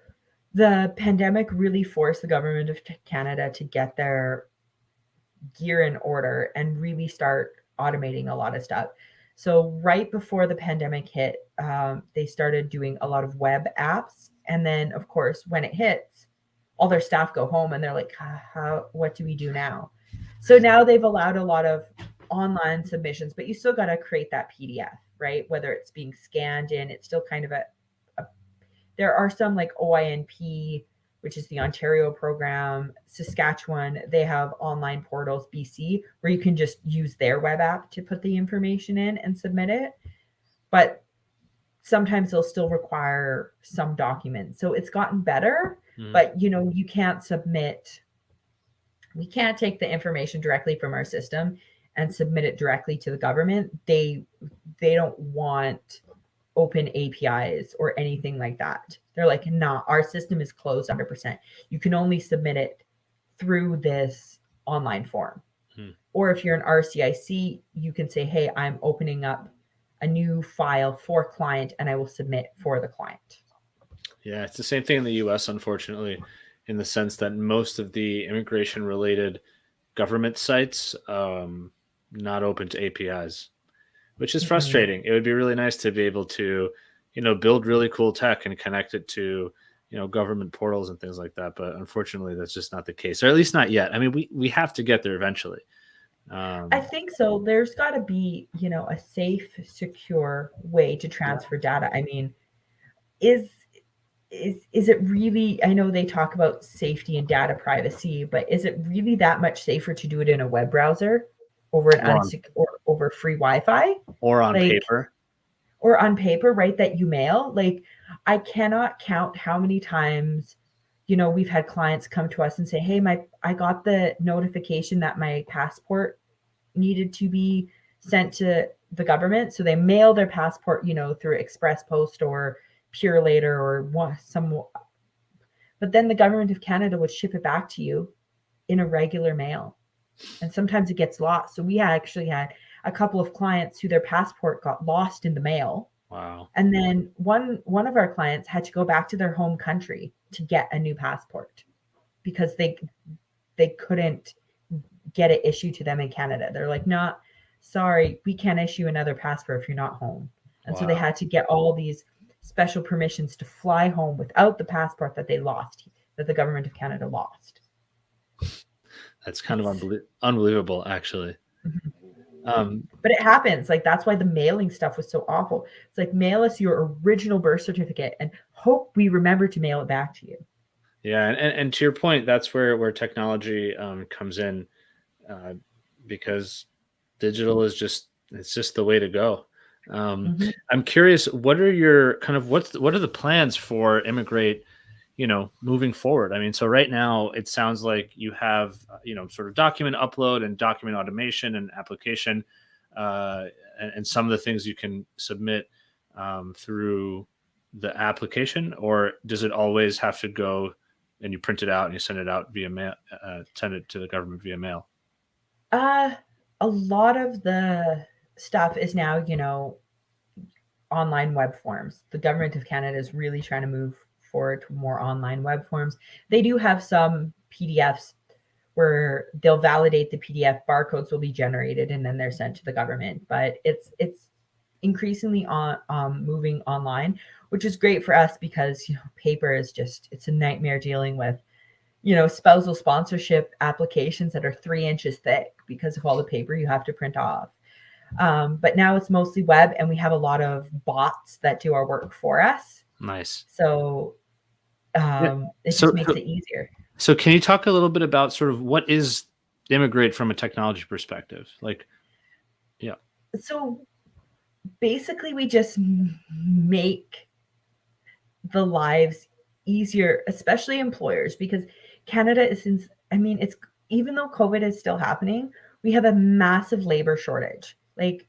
the pandemic really forced the government of Canada to get their gear in order and really start automating a lot of stuff. So right before the pandemic hit, they started doing a lot of web apps. And then, of course, when it hits, all their staff go home and they're like, what do we do now? So now they've allowed a lot of online submissions, but you still got to create that PDF, right? Whether it's being scanned in, it's still kind of there are some like OINP, which is the Ontario program, Saskatchewan, they have online portals, BC, where you can just use their web app to put the information in and submit it. But sometimes they'll still require some documents. So it's gotten better, but you can't submit. We can't take the information directly from our system and submit it directly to the government. They don't want open APIs or anything like that. They're like, nah, our system is closed 100%. You can only submit it through this online form. Or if you're an RCIC, you can say, hey, I'm opening up a new file for client and I will submit for the client. Yeah, it's the same thing in the US, unfortunately, in the sense that most of the immigration related government sites not open to APIs, which is frustrating. It would be really nice to be able to, build really cool tech and connect it to, government portals and things like that. But unfortunately, that's just not the case, or at least not yet. I mean, we have to get there eventually. I think so. There's got to be, a safe, secure way to transfer data. I mean, is it really, I know they talk about safety and data privacy, but is it really that much safer to do it in a web browser over or over free Wi-Fi? Or on paper. Or on paper, right, that you mail? Like, I cannot count how many times, we've had clients come to us and say, hey, I got the notification that my passport needed to be sent to the government. So they mail their passport, through express post or Pure Later or some. But then the government of Canada would ship it back to you in a regular mail. And sometimes it gets lost. So we actually had a couple of clients who their passport got lost in the mail. Wow. And then one of our clients had to go back to their home country to get a new passport because they couldn't get it issued to them in Canada. They're like, no, sorry, we can't issue another passport if you're not home. And so they had to get all these special permissions to fly home without the passport that they lost, that the government of Canada lost. That's kind of unbelievable, actually. But it happens. Like, that's why the mailing stuff was so awful. It's like, mail us your original birth certificate and hope we remember to mail it back to you. Yeah, and to your point, that's where technology comes in, because digital is just the way to go. I'm curious, what are your what are the plans for Immigrate, moving forward? I mean, so right now it sounds like you have, sort of document upload and document automation and application, and some of the things you can submit through the application, or does it always have to go and you print it out and you send it out via mail, send it to the government via mail? A lot of the stuff is now, online web forms. The government of Canada is really trying to move forward to more online web forms. They do have some PDFs where they'll validate the PDF, barcodes will be generated, and then they're sent to the government. But it's increasingly moving online, which is great for us because paper is it's a nightmare dealing with spousal sponsorship applications that are 3 inches thick because of all the paper you have to print off. But now it's mostly web, and we have a lot of bots that do our work for us. Nice. So it just makes it easier. So can you talk a little bit about sort of what is Immigrate from a technology perspective? Like, yeah. So basically we just make the lives easier, especially employers, because Canada is, it's, even though COVID is still happening, we have a massive labor shortage. Like,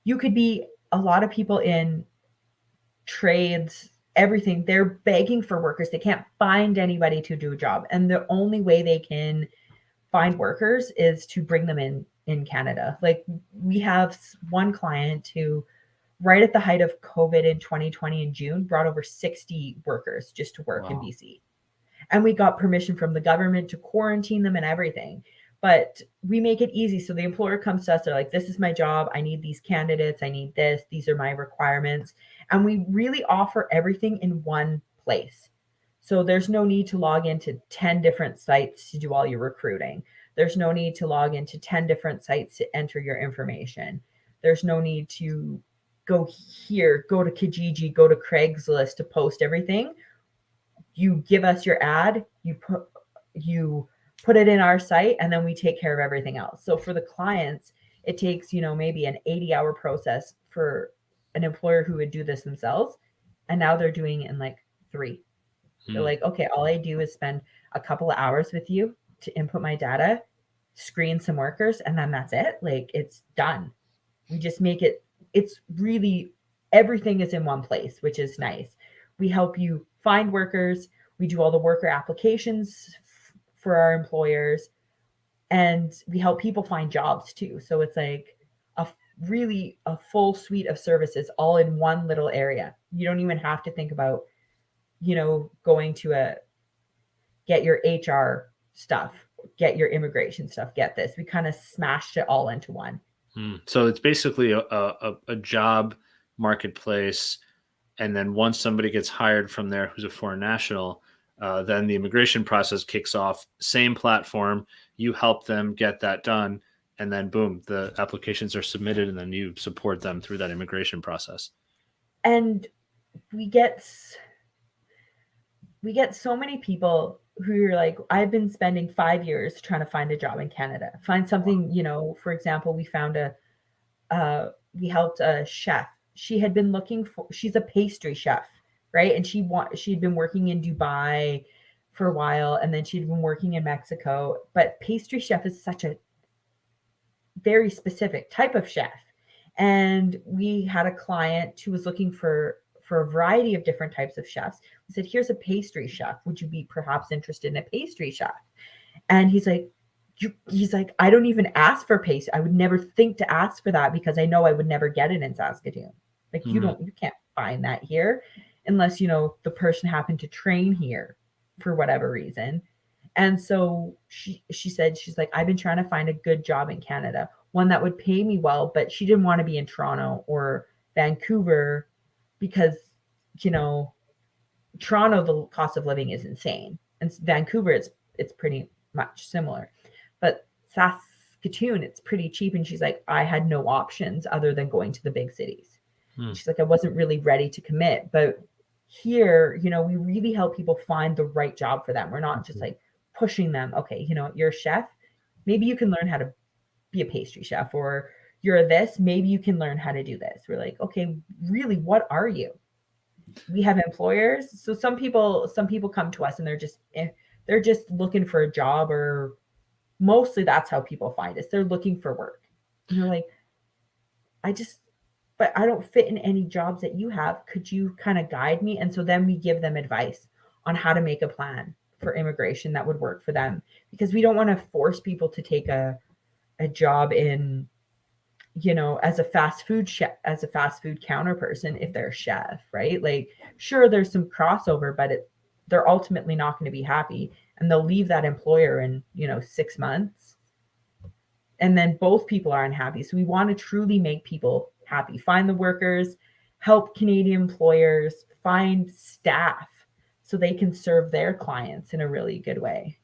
you could be a lot of people in trades, everything, they're begging for workers. They can't find anybody to do a job. And the only way they can find workers is to bring them in Canada. Like, we have one client who, right at the height of COVID in 2020 in June, brought over 60 workers just to work in BC. And we got permission from the government to quarantine them and everything. But we make it easy. So the employer comes to us, they're like, this is my job. I need these candidates. I need this. These are my requirements. And we really offer everything in one place. So there's no need to log into 10 different sites to do all your recruiting. There's no need to log into 10 different sites to enter your information. There's no need to go here, go to Kijiji, go to Craigslist to post everything. You give us your ad, you put it in our site, and then we take care of everything else. So for the clients, it takes, maybe an 80-hour process for an employer who would do this themselves. And now they're doing it in like 3. They're like, okay, all I do is spend a couple of hours with you to input my data, screen some workers, and then that's it. Like, it's done. We just make it, it's really, everything is in one place, which is nice. We help you find workers. We do all the worker applications for our employers, and we help people find jobs too. So it's like really a full suite of services all in one little area. You don't even have to think about, going to get your HR stuff, get your immigration stuff, get this. We kind of smashed it all into one. So it's basically a job marketplace. And then once somebody gets hired from there who's a foreign national, then the immigration process kicks off. Same platform, you help them get that done. And then boom, the applications are submitted, and then you support them through that immigration process. And we get so many people who are like, I've been spending 5 years trying to find a job in Canada, find something, for example, we helped a chef. She had been she's a pastry chef, right? And she'd been working in Dubai for a while, and then she'd been working in Mexico. But pastry chef is such a very specific type of chef. And we had a client who was looking for a variety of different types of chefs. We said, here's a pastry chef. Would you be perhaps interested in a pastry chef? And he's like, I don't even ask for pastry. I would never think to ask for that because I know I would never get it in Saskatoon. Like, you can't find that here unless, the person happened to train here for whatever reason. And so she said, she's like, I've been trying to find a good job in Canada, one that would pay me well, but she didn't want to be in Toronto or Vancouver because, Toronto, the cost of living is insane. And Vancouver, it's pretty much similar. But Saskatoon, it's pretty cheap. And she's like, I had no options other than going to the big cities. She's like, I wasn't really ready to commit. But here, we really help people find the right job for them. We're not just like pushing them. Okay, you're a chef. Maybe you can learn how to be a pastry chef, or you're this. Maybe you can learn how to do this. We're like, okay, really, what are you? We have employers. So some people come to us and they're just looking for a job, or mostly that's how people find us. They're looking for work. And they're like, but I don't fit in any jobs that you have. Could you kind of guide me? And so then we give them advice on how to make a plan for immigration that would work for them, because we don't want to force people to take a job in, as a fast food counter person if they're a chef, right? Like, sure, there's some crossover, but they're ultimately not going to be happy, and they'll leave that employer in 6 months, and then both people are unhappy. So we want to truly make people happy, find the workers, help Canadian employers find staff so they can serve their clients in a really good way.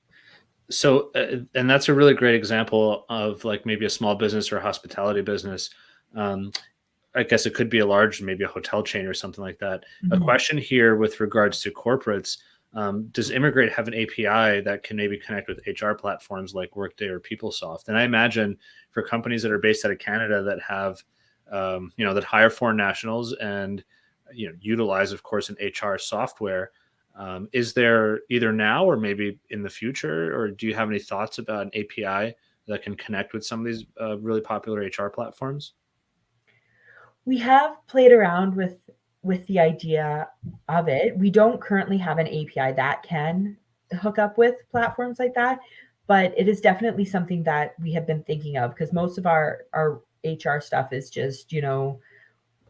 So, and that's a really great example of like maybe a small business or a hospitality business. I guess it could be a large, maybe a hotel chain or something like that. A question here with regards to corporates. Does Immigrate have an API that can maybe connect with HR platforms like Workday or Peoplesoft? And I imagine for companies that are based out of Canada that have, that hire foreign nationals and, utilize, of course, an HR software, is there either now or maybe in the future, or do you have any thoughts about an API that can connect with some of these really popular HR platforms? We have played around with the idea of it. We don't currently have an API that can hook up with platforms like that, but it is definitely something that we have been thinking of, because most of our HR stuff is just,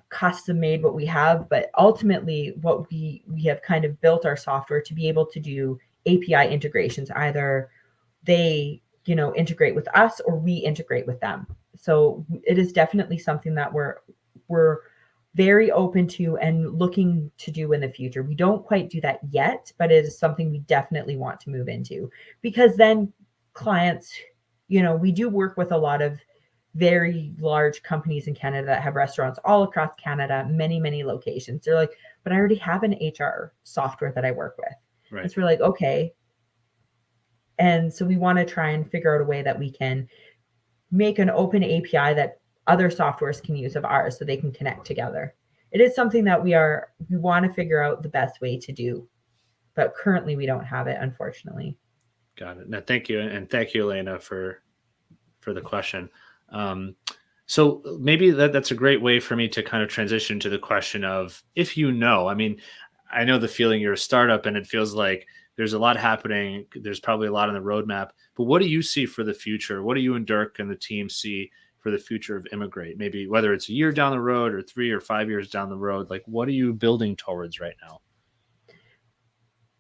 custom made what we have. But ultimately what we have kind of built our software to be able to do API integrations. Either they, integrate with us or we integrate with them. So it is definitely something that we're very open to and looking to do in the future. We don't quite do that yet, but it is something we definitely want to move into, because then clients, we do work with a lot of very large companies in Canada that have restaurants all across Canada, many, many locations. They're like, but I already have an HR software that I work with. Right. And so we're like, okay. And so we want to try and figure out a way that we can make an open API that other softwares can use of ours so they can connect together. It is something that we want to figure out the best way to do, but currently we don't have it, unfortunately. Got it. Now, thank you. And thank you, Elena, for the question. So maybe that's a great way for me to kind of transition to the question of, if I mean, I know the feeling, you're a startup and it feels like there's a lot happening. There's probably a lot on the roadmap, but what do you see for the future? What do you and Dirk and the team see for the future of Immigrate? Maybe whether it's a year down the road or 3 or 5 years down the road, like what are you building towards right now?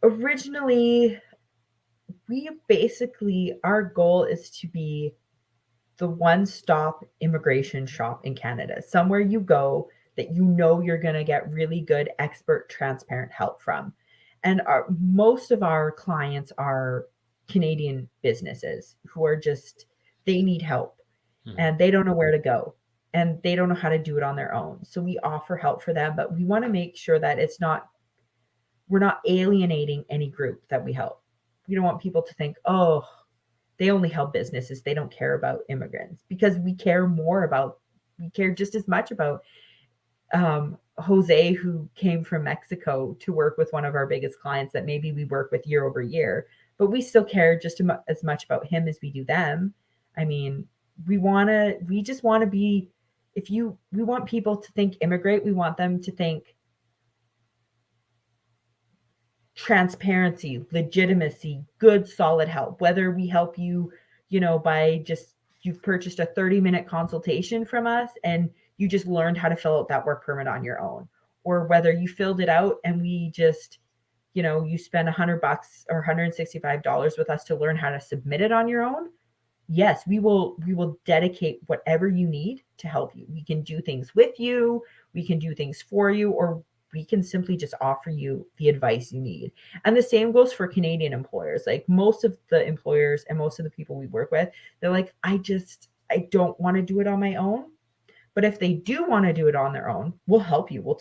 Originally, our goal is to be the one-stop immigration shop in Canada, somewhere you go that you're going to get really good, expert, transparent help from. And most of our clients are Canadian businesses who are they need help and they don't know where to go and they don't know how to do it on their own. So we offer help for them, but we want to make sure that we're not alienating any group that we help. We don't want people to think, oh, they only help businesses, they don't care about immigrants, because we care just as much about Jose, who came from Mexico to work with one of our biggest clients that maybe we work with year over year, but we still care just as much about him as we do them. I mean, we just want to be, we want people to think Immigrate, we want them to think transparency, legitimacy, good, solid help. Whether we help you, by you've purchased a 30-minute consultation from us and you just learned how to fill out that work permit on your own, or whether you filled it out and we just, you spend $100 or $165 with us to learn how to submit it on your own. Yes, we will dedicate whatever you need to help you. We can do things with you, we can do things for you, or we can simply just offer you the advice you need. And the same goes for Canadian employers. Like most of the employers and most of the people we work with, they're like, I don't want to do it on my own. But if they do want to do it on their own, we'll help you.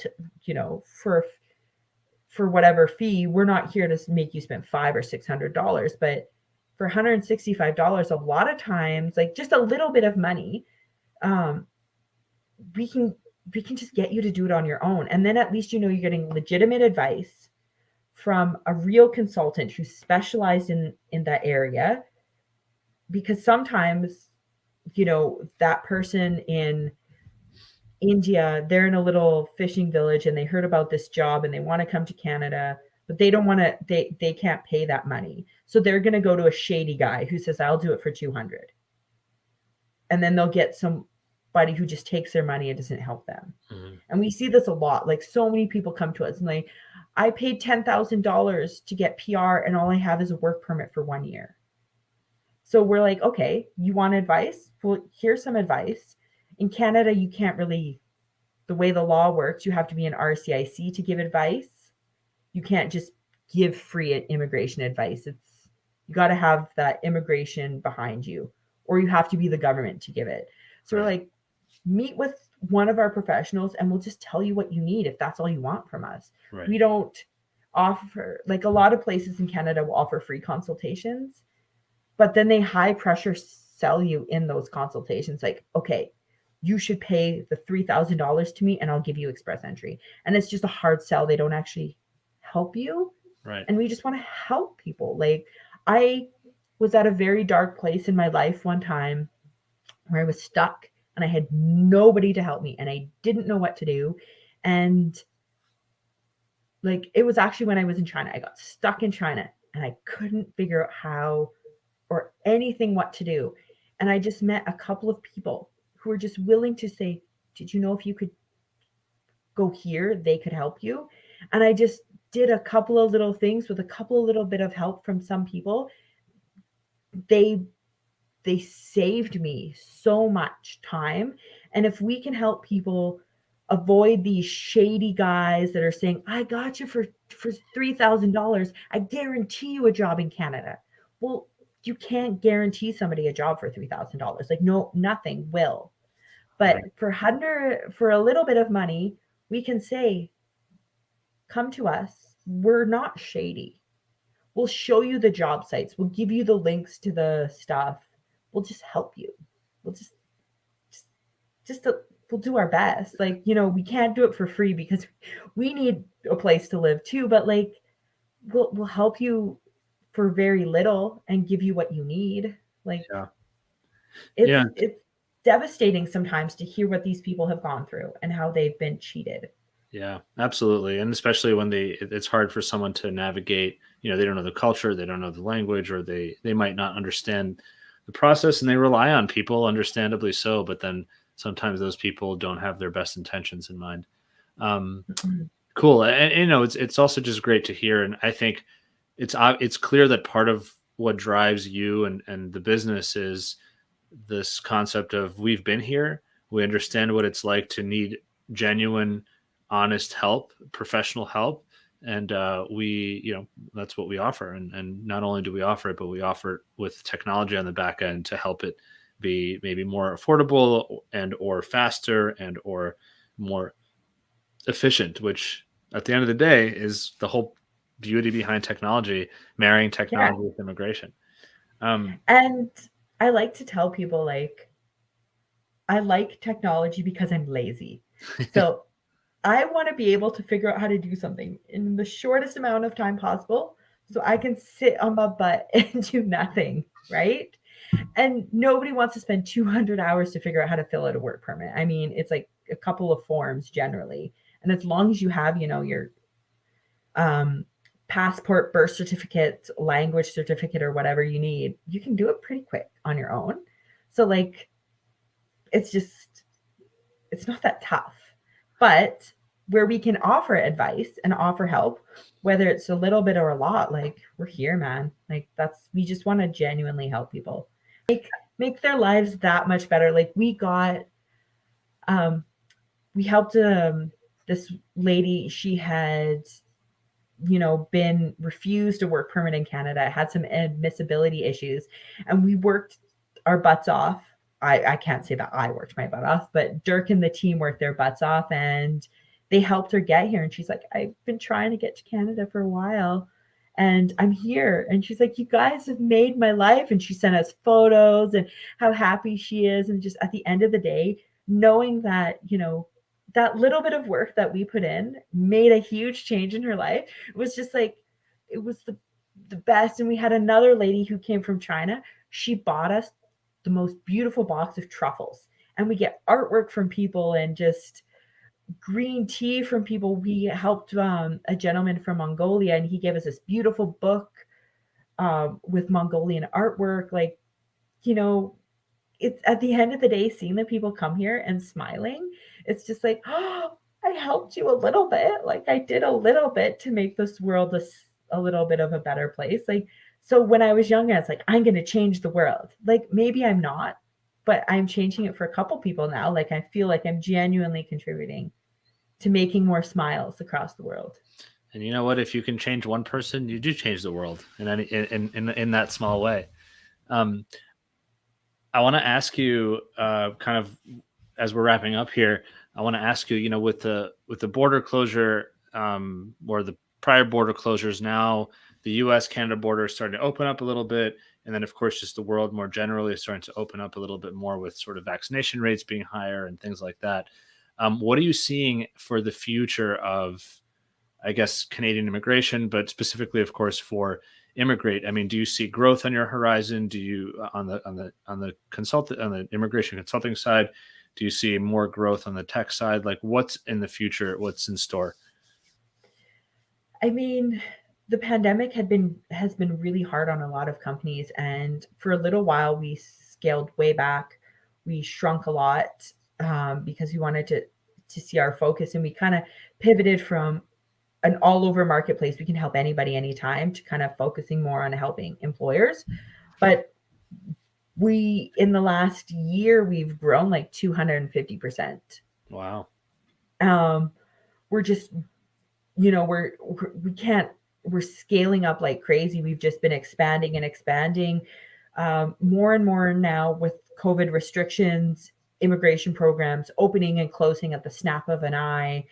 For whatever fee, we're not here to make you spend $500 or $600, but for $165, a lot of times, like just a little bit of money, we can just get you to do it on your own. And then at least you're getting legitimate advice from a real consultant who's specialized in that area. Because sometimes, that person in India, they're in a little fishing village and they heard about this job and they want to come to Canada, but they don't want to, they can't pay that money. So they're going to go to a shady guy who says, I'll do it for 200. And then they'll get somebody who just takes their money and doesn't help them. Mm-hmm. And we see this a lot. Like so many people come to us and like, I paid $10,000 to get PR and all I have is a work permit for 1 year. So we're like, okay, you want advice? Well, here's some advice. In Canada, you can't really, the way the law works, you have to be an RCIC to give advice. You can't just give free immigration advice. You got to have that immigration behind you, or you have to be the government to give it. So We're like, meet with one of our professionals and we'll just tell you what you need if that's all you want from us. Right. We don't offer, like a lot of places in Canada will offer free consultations, but then they high pressure sell you in those consultations. Like, okay, you should pay the $3,000 to me and I'll give you express entry. And it's just a hard sell. They don't actually help you. Right. And we just want to help people. Like I was at a very dark place in my life one time where I was stuck and I had nobody to help me and I didn't know what to do. And like, it was actually when I was in China. I got stuck in China and I couldn't figure out how or anything what to do. And I just met a couple of people who were just willing to say, did you know if you could go here, they could help you? And I just did a couple of little things with a couple of little bit of help from some people, they saved me so much time. And if we can help people avoid these shady guys that are saying, I got you for $3,000, I guarantee you a job in Canada. Well, you can't guarantee somebody a job for $3,000. Like, no, nothing will. But Right. for a little bit of money, we can say, come to us. We're not shady. We'll show you the job sites. We'll give you the links to the stuff. We'll just help you. We'll just, just we'll do our best. Like, we can't do it for free because we need a place to live too. But like, we'll help you for very little and give you what you need. Like, Yeah. it's devastating sometimes to hear what these people have gone through and how they've been cheated. Yeah, absolutely. And especially when it's hard for someone to navigate, they don't know the culture, they don't know the language, or they might not understand the process, and they rely on people, understandably so, but then sometimes those people don't have their best intentions in mind. Um, cool. And it's also just great to hear. And I think it's clear that part of what drives you and the business is this concept of we've been here, we understand what it's like to need genuine, honest help, professional help, and that's what we offer. And not only do we offer it, but we offer it with technology on the back end to help it be maybe more affordable and or faster and or more efficient, which at the end of the day is the whole beauty behind technology, marrying Yeah. technology with immigration. Um, And I like to tell people, like, I like technology because I'm lazy. So I want to be able to figure out how to do something in the shortest amount of time possible so I can sit on my butt and do nothing, right? And nobody wants to spend 200 hours to figure out how to fill out a work permit. I mean, it's like a couple of forms generally. And as long as you have, your um, passport, birth certificate, language certificate, or whatever you need, you can do it pretty quick on your own. So, like, it's just, it's not that tough. But where we can offer advice and offer help, whether it's a little bit or a lot, like, we're here, man. Like, we just want to genuinely help people, make their lives that much better. Like, um, we helped this lady. She had, been refused a work permit in Canada, had some admissibility issues, and we worked our butts off. I can't say that I worked my butt off, but Dirk and the team worked their butts off, and they helped her get here. And she's like, I've been trying to get to Canada for a while, and I'm here. And she's like, you guys have made my life. And she sent us photos and how happy she is. And just at the end of the day, knowing that, that little bit of work that we put in made a huge change in her life. It was just like, it was the best. And we had another lady who came from China. She bought us the most beautiful box of truffles, and we get artwork from people and just green tea from people. We helped a gentleman from Mongolia, and he gave us this beautiful book with Mongolian artwork. Like, you know, it's at the end of the day, seeing the people come here and smiling, it's just like, oh, I helped you a little bit. Like, I did a little bit to make this world a little bit of a better place. Like, so when I was younger, it's like, I'm going to change the world. Like, maybe I'm not, but I'm changing it for a couple people now. Like, I feel like I'm genuinely contributing to making more smiles across the world. And you know what? If you can change one person, you do change the world in that small way. Um, I want to ask you, kind of as we're wrapping up here, I want to ask you, with the border closure, or the prior border closures, now the U.S. Canada border is starting to open up a little bit, and then of course just the world more generally is starting to open up a little bit more with sort of vaccination rates being higher and things like that. What are you seeing for the future of, I guess, Canadian immigration, but specifically, of course, for Immigrate? I mean, do you see growth on your horizon? Do you on the immigration consulting side? Do you see more growth on the tech side? Like, what's in the future? What's in store? I mean, the pandemic has been really hard on a lot of companies, and for a little while we scaled way back. We shrunk a lot because we wanted to see our focus, and we kind of pivoted from an all over marketplace. We can help anybody anytime, to kind of focusing more on helping employers. But we, in the last year, we've grown like 250%. Wow. We're just, we can't, we're scaling up like crazy. We've just been expanding and expanding, more and more now with COVID restrictions, immigration programs opening and closing at the snap of an eye.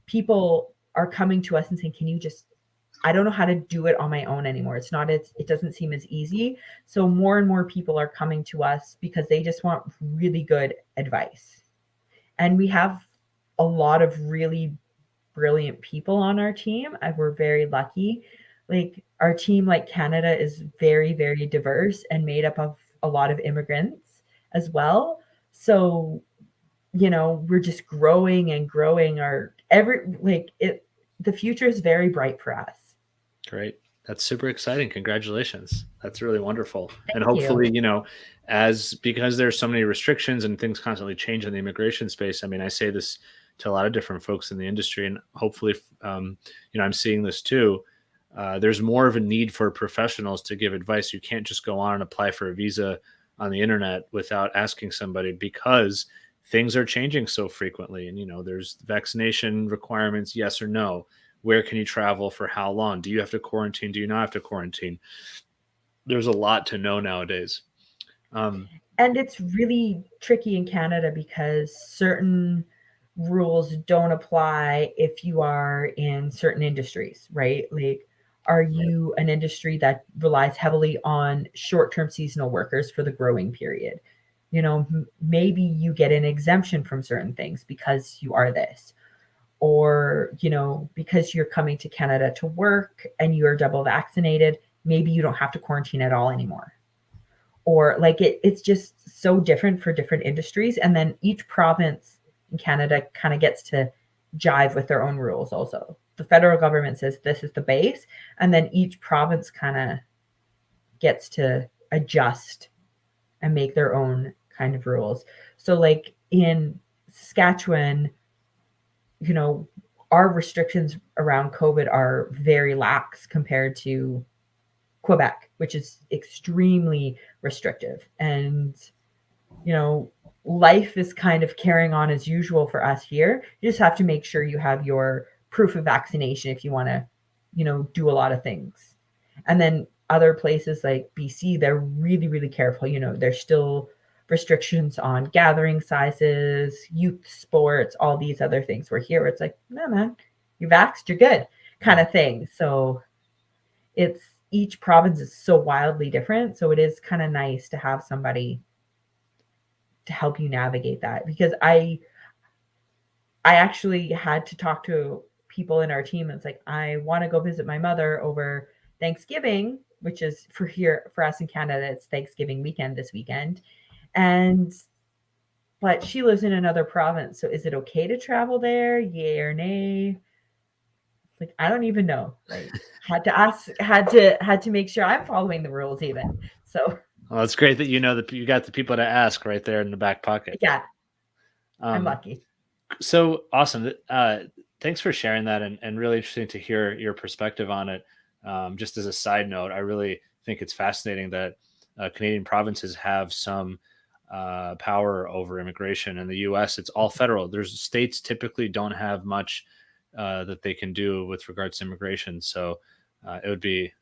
People are coming to us and saying, can you just, I don't know how to do it on my own anymore. It doesn't seem as easy. So more and more people are coming to us because they just want really good advice. And we have a lot of really brilliant people on our team. We're very lucky. Like our team, like Canada, is very, very diverse and made up of a lot of immigrants as well. So, we're just growing and growing. The future is very bright for us. Great. That's super exciting. Congratulations. That's really wonderful. And Thank you. hopefully, because there's so many restrictions and things constantly change in the immigration space. I mean, I say this to a lot of different folks in the industry, and hopefully, I'm seeing this too. There's more of a need for professionals to give advice. You can't just go on and apply for a visa on the internet without asking somebody, because things are changing so frequently. And, there's vaccination requirements, yes or no. Where can you travel for how long? Do you have to quarantine? Do you not have to quarantine? There's a lot to know nowadays. And it's really tricky in Canada because certain rules don't apply if you are in certain industries, right? Like, are you an industry that relies heavily on short-term seasonal workers for the growing period? Maybe you get an exemption from certain things because you are this, or because you're coming to Canada to work and you're double vaccinated, maybe you don't have to quarantine at all anymore. Or like it's just so different for different industries. And then each province in Canada kind of gets to jive with their own rules also. The federal government says this is the base, and then each province kind of gets to adjust and make their own kind of rules. So like in Saskatchewan, our restrictions around COVID are very lax compared to Quebec, which is extremely restrictive. And, life is kind of carrying on as usual for us here. You just have to make sure you have your proof of vaccination if you want to, do a lot of things. And then other places like BC, they're really, really careful. There's still restrictions on gathering sizes, youth sports, all these other things. Where here it's like, no, man, you're vaxxed, you're good, kind of thing. So each province is so wildly different. So it is kind of nice to have somebody to help you navigate that, because I actually had to talk to people in our team. It's like, I want to go visit my mother over Thanksgiving, which is for us in Canada, it's Thanksgiving weekend this weekend. But she lives in another province. So is it okay to travel there? Yay or nay? Like, I don't even know. Like, had to ask, had to make sure I'm following the rules even. So well, it's great that that you got the people to ask right there in the back pocket. yeah, I'm lucky. So awesome. Thanks for sharing that, and really interesting to hear your perspective on it. Just as a side note, I really think it's fascinating that Canadian provinces have some power over immigration. In the U.S., it's all federal. There's states typically don't have much that they can do with regards to immigration. So it would be,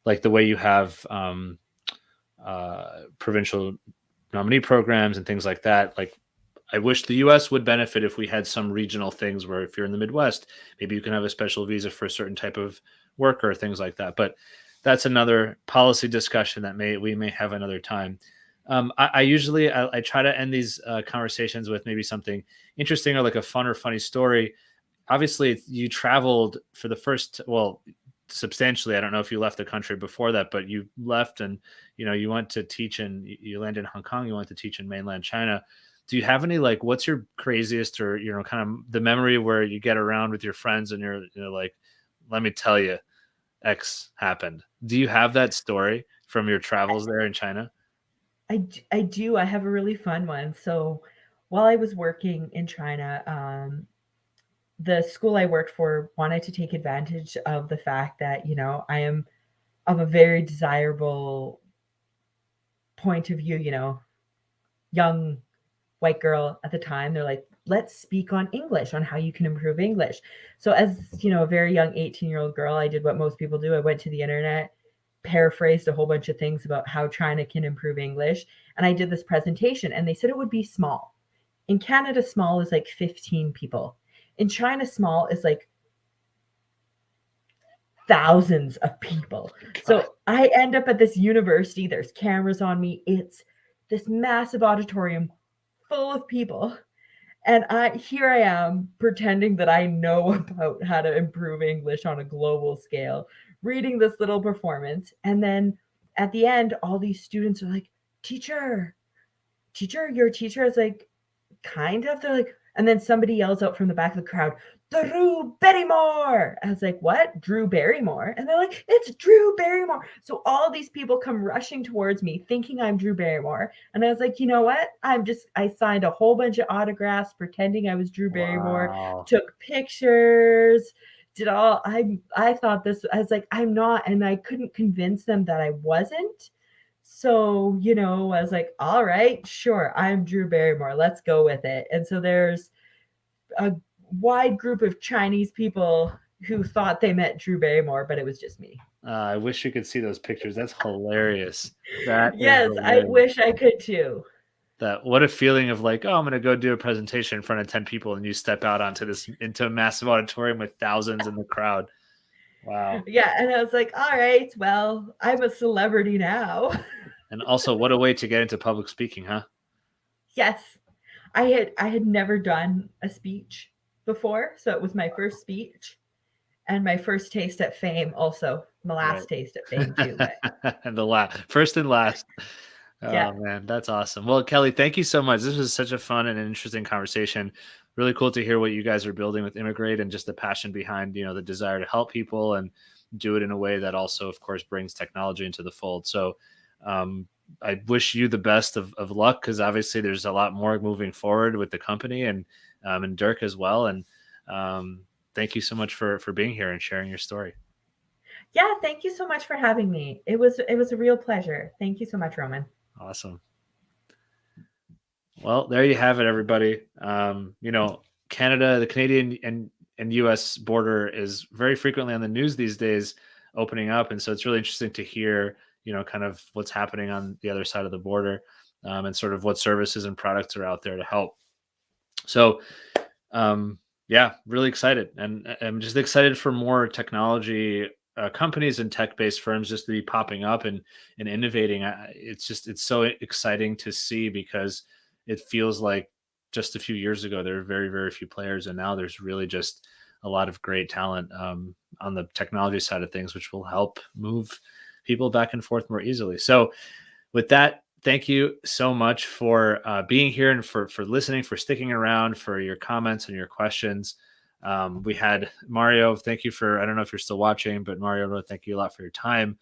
like the way you have provincial nominee programs and things like that. Like, I wish the U.S. would benefit if we had some regional things where if you're in the Midwest, maybe you can have a special visa for a certain type of worker, things like that. But that's another policy discussion that we may have another time. I usually try to end these conversations with maybe something interesting or like a fun or funny story. Obviously, you traveled for the first, well, substantially. I don't know if you left the country before that, but you left and you went to teach, and you landed in Hong Kong. You went to teach in mainland China. Do you have any, like, what's your craziest or kind of the memory where you get around with your friends and you're like, let me tell you, X happened? Do you have that story from your travels there in China? I do. I have a really fun one. So while I was working in China, the school I worked for wanted to take advantage of the fact that, I am of a very desirable point of view, young white girl at the time. They're like, let's speak on English, on how you can improve English. So as, a very young 18-year-old girl, I did what most people do. I went to the internet, paraphrased a whole bunch of things about how China can improve English. And I did this presentation, and they said it would be small. In Canada, small is like 15 people. In China, small is like thousands of people. So I end up at this university. There's cameras on me. It's this massive auditorium full of people. And here I am pretending that I know about how to improve English on a global scale, reading this little performance. And then at the end, all these students are like, teacher, your teacher is like, kind of. They're like, and then somebody yells out from the back of the crowd, Drew Barrymore. I was like, what? Drew Barrymore? And they're like, it's Drew Barrymore. So all these people come rushing towards me thinking I'm Drew Barrymore. And I was like, you know what? I signed a whole bunch of autographs pretending I was Drew Barrymore, took pictures, did all. I thought this, I was like, I'm not. And I couldn't convince them that I wasn't. So, I was like, all right, sure, I'm Drew Barrymore. Let's go with it. And so there's a wide group of Chinese people who thought they met Drew Barrymore, but it was just me. I wish you could see those pictures. That's hilarious. Yes, hilarious. I wish I could too. What a feeling of like, oh, I'm going to go do a presentation in front of 10 people, and you step out into a massive auditorium with thousands in the crowd. Wow. Yeah. And I was like, all right, well, I'm a celebrity now. And also, what a way to get into public speaking, huh? Yes. I had never done a speech before. So it was my first speech and my first taste at fame. Also my last taste at fame too. But... and the first and last. Oh man, that's awesome. Well, Keli, thank you so much. This was such a fun and interesting conversation. Really cool to hear what you guys are building with Immigrate and just the passion behind, the desire to help people and do it in a way that also, of course, brings technology into the fold. So I wish you the best of luck, because obviously there's a lot more moving forward with the company and Dirk as well. And thank you so much for being here and sharing your story. Yeah, thank you so much for having me. It was a real pleasure. Thank you so much, Roman. Awesome. Well, there you have it, everybody. Canada, the Canadian and US border is very frequently on the news these days, opening up. And so it's really interesting to hear, kind of what's happening on the other side of the border, and sort of what services and products are out there to help. So, yeah, really excited. And I'm just excited for more technology companies and tech-based firms just to be popping up and innovating. It's so exciting to see, because it feels like just a few years ago there were very, very few players, and now there's really just a lot of great talent on the technology side of things, which will help move people back and forth more easily. So with that, thank you so much for being here and for listening, for sticking around, for your comments and your questions. We had Mario. Thank you I don't know if you're still watching, but Mario, thank you a lot for your time.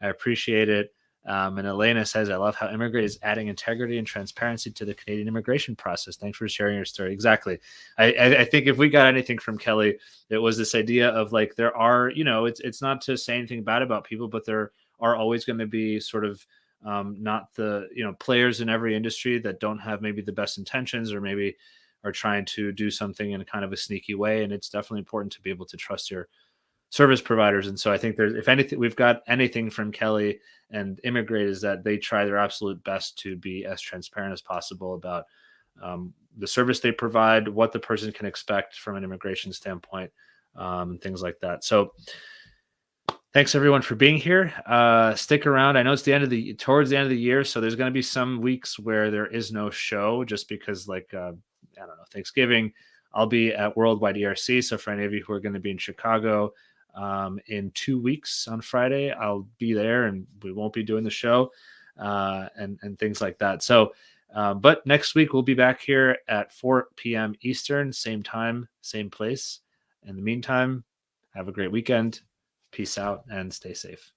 I appreciate it. And Elena says, I love how Immigrate is adding integrity and transparency to the Canadian immigration process. Thanks for sharing your story. Exactly. I think if we got anything from Keli, it was this idea of like, there are, it's not to say anything bad about people, but there are always going to be sort of not the, players in every industry that don't have maybe the best intentions, or maybe are trying to do something in a kind of a sneaky way. And it's definitely important to be able to trust your service providers. And so I think if anything, we've got anything from Keli and Immigrate, is that they try their absolute best to be as transparent as possible about the service they provide, what the person can expect from an immigration standpoint, and things like that. So thanks everyone for being here. Stick around. I know it's towards the end of the year, so there's going to be some weeks where there is no show, just because I don't know, Thanksgiving. I'll be at Worldwide ERC. So for any of you who are going to be in Chicago in 2 weeks on Friday, I'll be there, and we won't be doing the show and things like that. So, but next week we'll be back here at 4 p.m. Eastern, same time, same place. In the meantime, have a great weekend. Peace out and stay safe.